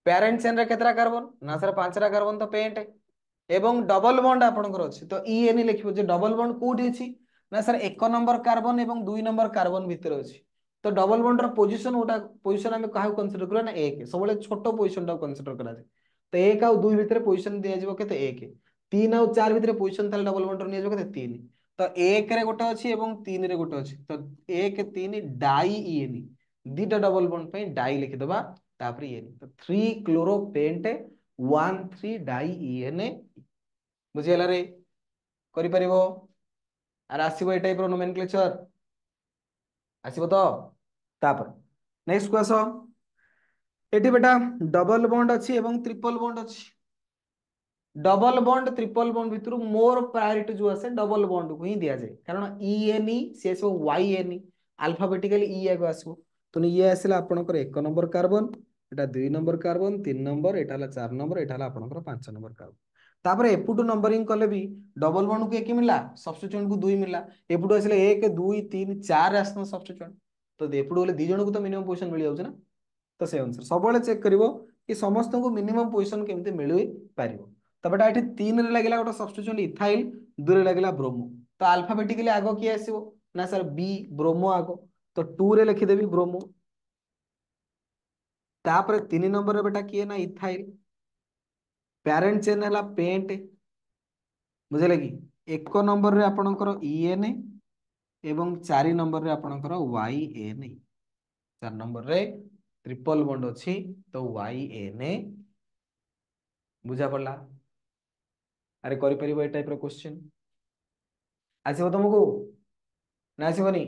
[SPEAKER 1] पेरेंट चेन रे केतरा कार्बन ना सर 5टा कार्बन तो पेंट एवं डबल बॉन्ड आपनकर अछि तो ई एन लिखिबो जे डबल बॉन्ड कोठी अछि ना सर 1 नंबर कार्बन एवं 2 नंबर कार्बन भीतर अछि तो डबल बॉन्ड रो पोजीशन ओटा पोजीशन हम काहे कंसीडर करबा ना 1 सबले छोटो पोजीशन टा कंसीडर करा जाय तो 1 और 2 भीतर पोजीशन दिया जिवो केते 1 3 और 4 भीतर पोजीशन ताले डबल बॉन्ड रो निया जिवो केते 3 तो 1 रे गोटे अछि एवं 3 रे गोटे अछि तो 1 3 डाई ईएन दीटा डबल बॉन्ड पे डाई लिखि दबा तापर ईएन तो 3 क्लोरो पेंट 1 3 डाई ईएन बुझिगला रे करि परिबो आर आसीबो ए टाइप रो नोमेनक्लेचर आसीबो तो तापर नेक्स्ट को आसो एटी बेटा डबल बॉन्ड अछि एवं ट्रिपल बॉन्ड अछि डबल बॉन्ड ट्रिपल बॉन्ड भितर मोर प्रायोरिटी जो आसे डबल बॉन्ड को ही दिया जाए कारण ईएनई सी आसो वाईएनई अल्फाबेटिकली ई आगो आसो तो ये आसला आपनकर 1 नंबर कार्बन एटा 2 नंबर कार्बन 3 नंबर एटा हला 4 नंबर एटा हला आपनकर 5 नंबर कार्बन तापर एपुटू नंबरिंग कले भी डबल बॉन्ड को एक मिला सब्स्टिट्यूएंट को 2 मिला एपुटू आसले 1 2 3 4 आसनो सब्स्टिट्यूएंट तो एपुटू बोले दी जण को तो मिनिमम पोजीशन मिल जाउछ ना तो से अनुसार सब चेक करिवो कि समस्त को मिनिमम पोजीशन केमते मिलि पारिबो तो बेटा ये 3 रे लगिला गोटे सब्स्टिट्यूएंट इथाइल 2 रे लगिला ब्रोमो तो अल्फाबेटिकली आगो किए आसीबो ना सर बी ब्रोमो आगो तो 2 रे लिखि देबी ब्रोमो तापर 3 नंबर रे बेटा किए ना इथाइल पेरेंट चेन हला पेंट बुझले कि 1 नंबर रे आपणकर ईएन एवं 4 नंबर रे आपणकर वाईएन 4 नंबर रे ट्रिपल बॉन्ड अछि तो वाईएन बुझा पड़ला अरे करि परिबो ए टाइप रो क्वेश्चन आसीबो तुमको ना आसीबोनी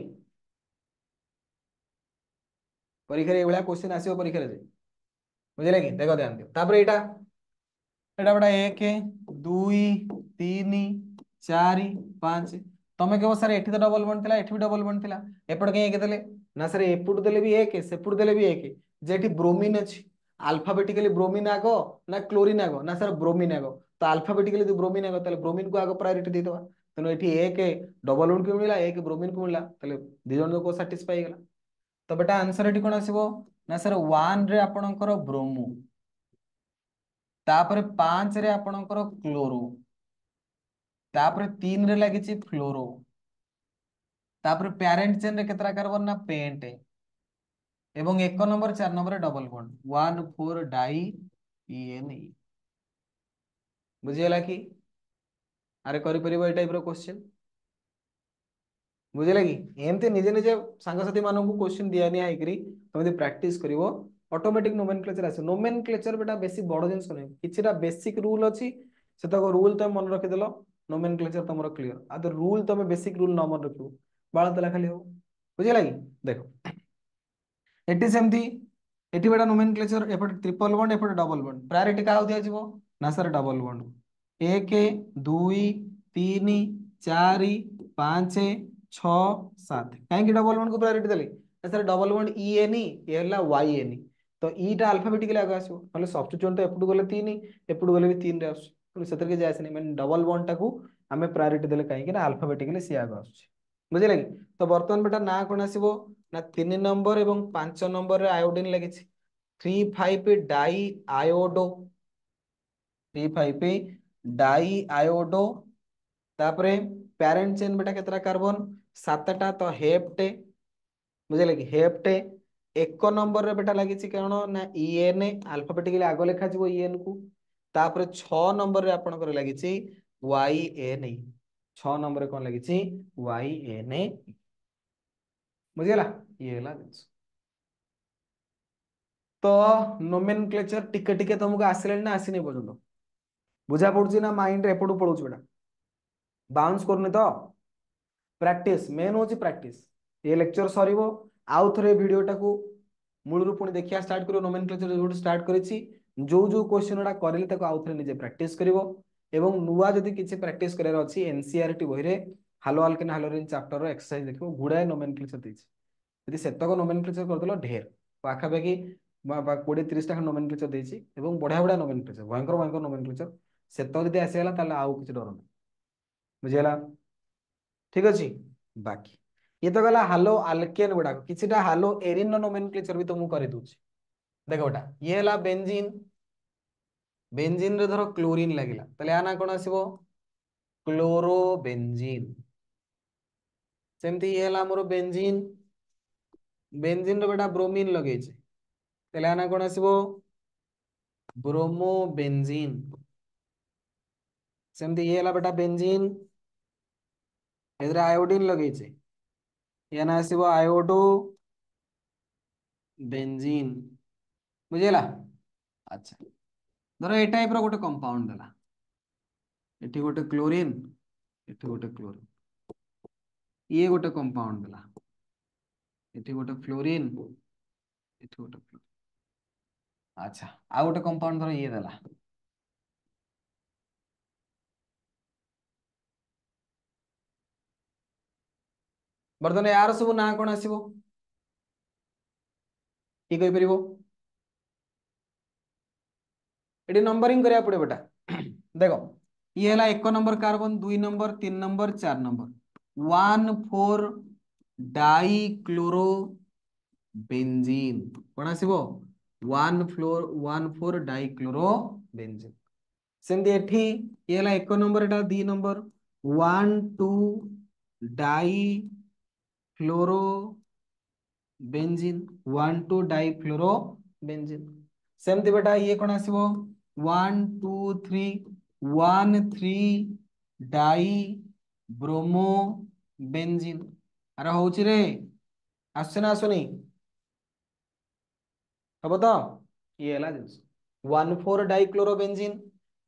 [SPEAKER 1] परीक्षा रे एभला क्वेश्चन आसीबो परीक्षा रे बुझले कि देखो ध्यान दियो तापर एटा बड़ा 1 2 3 4 5 तमे केबो सर एठी तो डबल बॉन्ड थिला एठी भी डबल बॉन्ड थिला एपड के एक देले ना सर एपुट देले भी 1 सेपुट देले भी 1 जेठी ब्रोमीन अछि अल्फाबेटिकली ब्रोमीन आगो ना क्लोरीन आगो ना सर ब्रोमीन आगो तो अल्फाबेटिकली जो ब्रोमीन आगो ताले ब्रोमीन को आगो प्रायोरिटी दे दवा तनो एठी 1 डबल बॉन्ड को मिला 1 ब्रोमीन को मिला ताले दी जण को सैटिस्फाई गेला तो बेटा आंसर एठी कोन आसीबो ना सर 1 रे आपणकर ब्रोमो तापर 5 रे आपणकर क्लोरो तापर 3 रे लागिछि फ्लोरो तापर पेरेंट चेन रे केतरा कार्बन ना पेंट एवं 1 number 4 number double bond 1 4 di E N E बुझियला कि अरे करि परिबो ए टाइप रो क्वेश्चन बुझिले कि एमते निजे निजे सांगसाथी मानन को क्वेश्चन दिया नि आइकरी तमे प्रैक्टिस करिवो ऑटोमेटिक नोमेनक्लेचर आसे नोमेनक्लेचर बेटा बेसी बड़ जिंस नै किछिटा बेसिक रूल अछि से तको रूल तमे मन रखि देलो नोमेनक्लेचर तमरो क्लियर आ तो रूल तमे बेसिक रूल न मन रखिबो बाळ तला खाली हो बुझिला कि देखो एटी सेमती एटी बेटा नोमेनक्लेचर एपट ट्रिपल बॉन्ड एपट डबल बॉन्ड प्रायोरिटी का दिया जिवो ना सर डबल बॉन्ड 1 2 3 4 5 6 7 कहीं डबल बॉन्ड को प्रायोरिटी देली sir double bond E N ये है वाई एन तो इटा अल्फाबेटिकली आगे आसो ना सब्स्टिट्यूट तो एपटू गले 3 एपटू गले भी 3 रे आसो से किसी आसनी मैंने डबल बॉन्ड टाकू आम प्रायोरिटी देले कहीं अल्फाबेटिकली सी आगे आस बुझे कि तो बर्तमान बेटा ना कौन आसो ना 3 नंबर और 5 नंबर आयोडीन लगी 3,5 डाई आयोडो 3,5 डाई आयोडो तापरे पेरेंट चेन बेटा केतरा कार्बन 7टा तो हेप्टे बुझे कि हेप्टे 1 नंबर रे बेटा लगी कौन ना इन अल्फाबेटिकली आग लिखा इन को तापर 6 नंबर रे आपनकर लगी वाई एन 6 नंबर कौन लगी वाई एन बुझीगला ये है जिनस तो नोमेनक्लेचर टिके टिके तुमको आसिले ना आसीनी पर्यंत बुझा पड़ुची ना माइंड एपटू पड़ुची बेटा बाउंस करनी तो प्रैक्टिस मेन होची प्रैक्टिस ये लेक्चर सरीबो आउ थरे वीडियोटा को मूलरू पुणी देखिया स्टार्ट करियो नोमेनक्लेचर जो स्टार्ट करिछि जो जो क्वेश्चन रा करले ताको आउ थरे निजे प्रैक्टिस करिवो एवं नुवा जदि किछि प्रैक्टिस करार अछि एनसीईआरटी बही रे हालो अल्केन हालोरिन चैप्टर रो एक्सरसाइज देखिवो गुडाए नोमेनक्लेचर देछि यदि सेतक नोमेनक्लेचर करदेलो ढेर पाखापाखि 20-30टा नोमेनक्लेचर देछि एवं बढ़िया बढ़िया नोमेनक्लेचर भयंकर भयंकर नोमेनक्लेचर सेतक जदि आसीगला ताले आउ किछि डर नै बुझिगला ठीक अछि बाकी ये तो गला हालो अल्केन गुडा किछिटा हालो एरिन नो नोमेनक्लेचर भी तुमको कर दूची देखो बेटा ये हला बेंजीन बेंजीन रे धरो क्लोरीन लागिला तले आना कोन आसीबो क्लोरोबेंजीन सेमती ये हला हमरो बेंजीन बेंजीन रे बेटा ब्रोमीन लगै छै तले आना कोन आसीबो ब्रोमोबेंजीन सेमती ये हला बेटा बेंजीन एदरे आयोडीन लगै छै ये ना आसीबो आयोडो बेंजीन बुझिला अच्छा धर ए टाइप रो गोटे कंपाउंड देला एठी गोटे क्लोरीन एठी गोटे क्लोरीन ये गोटे कंपाउंड देला एठी गोटे फ्लोरीन एठी गोटे फ्लोरीन अच्छा आ गोटे कंपाउंड धर ये देला बर्तमान यार सब ना कोन आसीबो की कहि परिबो एठी नंबरिंग करिया पड़े बेटा देखो ये हला 1 number carbon 2 number 3 number 4 number 1 4 die chloro benzene कौन आसीबो 1 4 डाई क्लोरो बेंजीन सेमती एठी ये हला 1 नंबर एटा 2 नंबर 1 2 डाई फ्लोरो बेंजीन 1 2 डाई फ्लोरो बेंजीन सेमती बेटा ये कौन आसीबो 1 2 3 1 3 डाई ब्रोमो बेंजीन अरे होची रे आसছে না আসুনি हब तो ये है जिनस 1 4 डाइक्लोरोबेंजीन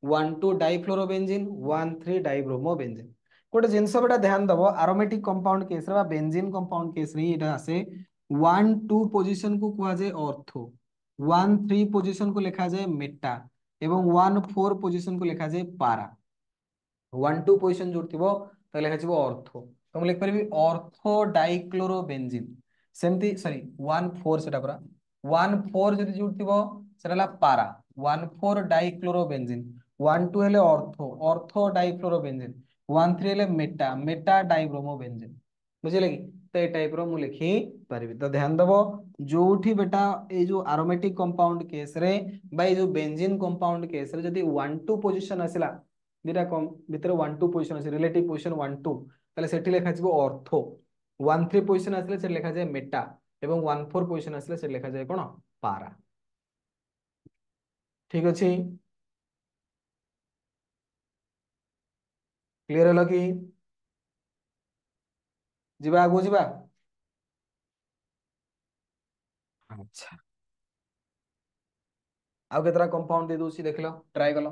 [SPEAKER 1] 1 2 डाइफ्लोरोबेंजीन 1 3 डाइब्रोमोबेंजीन गोटे जिनस बेटा ध्यान दब आरोमेटिक कंपाउंड केस रे बेंजीन कंपाउंड केस रे एटा आसे 1 2 पोजीशन को कुआ जाय ऑर्थो 1 3 पोजीशन को लिखा जाए मेटा एवं 1 4 पोजीशन को लिखा जाए पारा 1 2 पोजीशन जोड़ थिबो त लिखा छिबो ऑर्थो तो हम लिख परबी ऑर्थो डाइक्लोरोबेंजीन सेमती सॉरी 1 4 सेटा पूरा 1 4 जदि जोड़ थिबो सेटा ला पारा 1 4 डाइक्लोरोबेंजीन 1 2 हेले ऑर्थो ऑर्थो डाइक्लोरोबेंजीन 1 3 हेले मेटा मेटा डाइब्रोमोबेंजीन बुझिले कि तो ए टाइप रो मु लिखि परबी तो ध्यान दबो जोठी बेटा ए जो एरोमेटिक कंपाउंड केस रे बा ए जो बेंजीन कंपाउंड केस रे जदि 1 2 पोजीशन आसिला दिटा कम भितर 1 2 पोजीशन अछि रिलेटिव पोजीशन 1 2 ताले सेठी लेखा छिबो ऑर्थो 1 3 पोजीशन आसिले से लेखा जाय मेटा एवं 1 4 पोजीशन आसिले से लेखा जाय कोन पारा ठीक अछि क्लियर हलो कि जिबा आगु जिबा अच्छा आउ केतरा कंपाउंड दे दोसी देखलो ट्राई कलो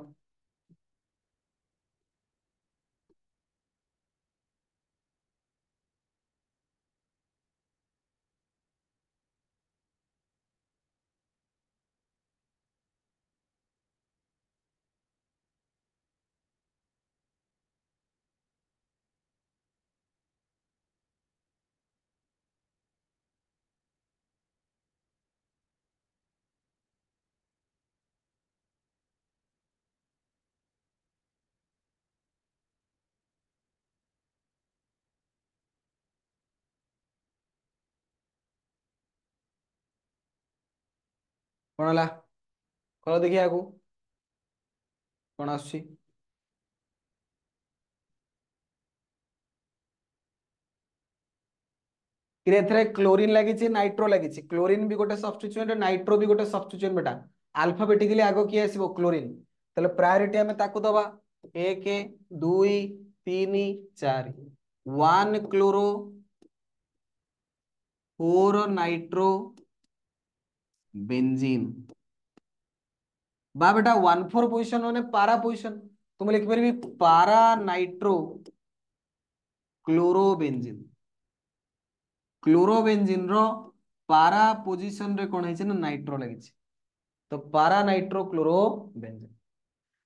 [SPEAKER 1] कौन है कह देखिए आगु कौन आसुची क्लोरीन लगी नाइट्रो लगी क्लोरीन भी गोटे सब्स्टिट्यूएंट नाइट्रो भी गोटे सब्स्टिट्यूएंट बेटा अल्फाबेटिकली आगो किए आसीबो क्लोरीन ताले प्रायोरिटी हमें ताकू दबा 1 2 3 4 1 क्लोरो 4 नाइट्रो बेंजीन बा बेटा 1 4 पोजिशन माने पारा पोजिशन तुम लिखिपारि पारा नाइट्रो क्लोरोबेंजीन क्लोरोबेंजीन रो पारा पोजिशन रे कोन है नाइट्रो लगी तो पारा नाइट्रो क्लोरोबेंजीन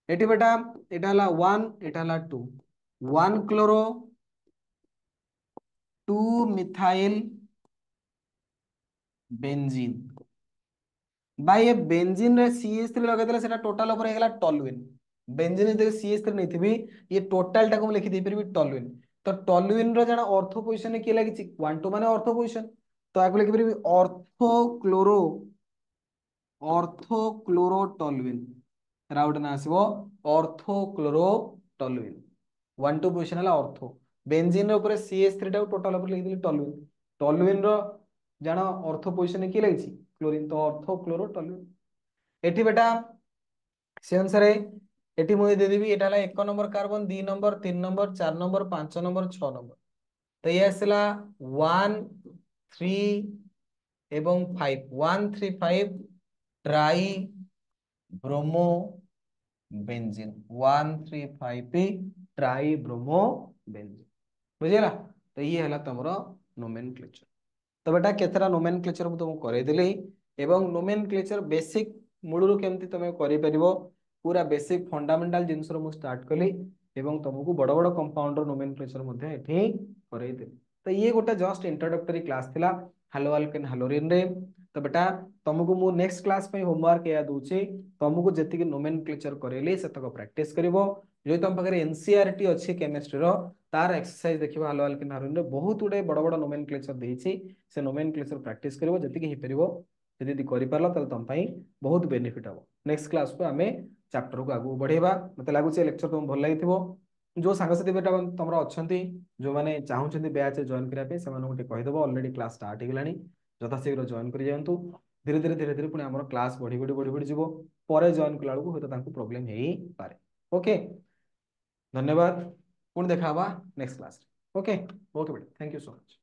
[SPEAKER 1] एटी बेटा एटा हला 1 एटा हला 2 1 क्लोरो 2 मिथाइल बेंजीन भाई ये बेंजीन रे CH3 लगे देले सेटा टोटल ऊपर हेगला टॉलुइन बेंजीन जे CH3 नहीं थी ये टोटल टाको लिखि दे परबी टॉलुइन तो टॉलुइन रो जणा ऑर्थो पोजीशन में के लागी 1 2 माने ऑर्थो पोजीशन तो आको लिखि परबी ऑर्थोक्लोरोटॉलुइन एरा गोटे ना आसीबो ऑर्थोक्लोरोटॉलुइन 1 2 पोजीशन हला ऑर्थो बेंजीन रे ऊपर CH3 टाको टोटल ऊपर लिखि देली टॉलुइन टॉलुइन रो जणा ऑर्थो पोजीशन में के लागी क्लोरीन तो ऑर्थोक्लोरोटॉलुइन एठी बेटा से अनुसार एठी मुझे दे देबी एटा हला 1 number carbon 2 number 3 number 4 number 5 number 6 number तो ये आसला 1 3 एवं 5 1 3 5 try bromo benzene 1 3 5 try bromo benzene बुझेला तो ये हला तमरो नोमेनक्लेचर तो बेटा केतरा नोमेनक्लेचर मु तुमको करे देली एवं नोमेनक्लेचर बेसिक मूलरू केमती तमे करि परिबो पूरा बेसिक फंडामेंटल जिंस रो मु स्टार्ट कली एवं तुमको बड़ बड़ कंपाउंड रो नोमेनक्लेचर मध्ये एठी करे देली तो ये गोटे जस्ट इंट्रोडक्टरी क्लास थिला हेलो अल्केन हेलोरिन रे तो बेटा तुमको मु नेक्स्ट क्लास पे होमवर्क या दूची तुमको जति के नोमेनक्लेचर करेली सेतक प्रैक्टिस करिवो जो तुम पाखरे एनसीईआरटी अछि केमिस्ट्री रो तार एक्सरसाइज देखिबो हेलो अल्केन हेलोरिन रे बहुत गुडे बड़ बड़ नोमेनक्लेचर देछि से नोमेनक्लेचर प्रैक्टिस करिवो जति के हि परिवो यदि करि पारलो तल तुम पई बहुत बेनिफिट हबो नेक्स्ट क्लास को आमे चैप्टर को आगु बढ़ेबा मते लागु छै लेक्चर तुम भल लागिथिबो जो सांगसाथी बेटा तमरा अछंती जो माने चाहुचंती बैच जॉइन करिया पे सेमानु गोटे कहि देबो ऑलरेडी क्लास स्टार्ट हे गेलानी यथा शीघ्र जॉइन करि जानतु धीरे धीरे पुणी हमर क्लास बढ़ी जिवो परे जॉइन कला बेलकु होय तांकु प्रॉब्लम हेई पारे ओके धन्यवाद पुणी देखा नेक्स्ट क्लास ओके ओके बेटा थैंक यू सो मच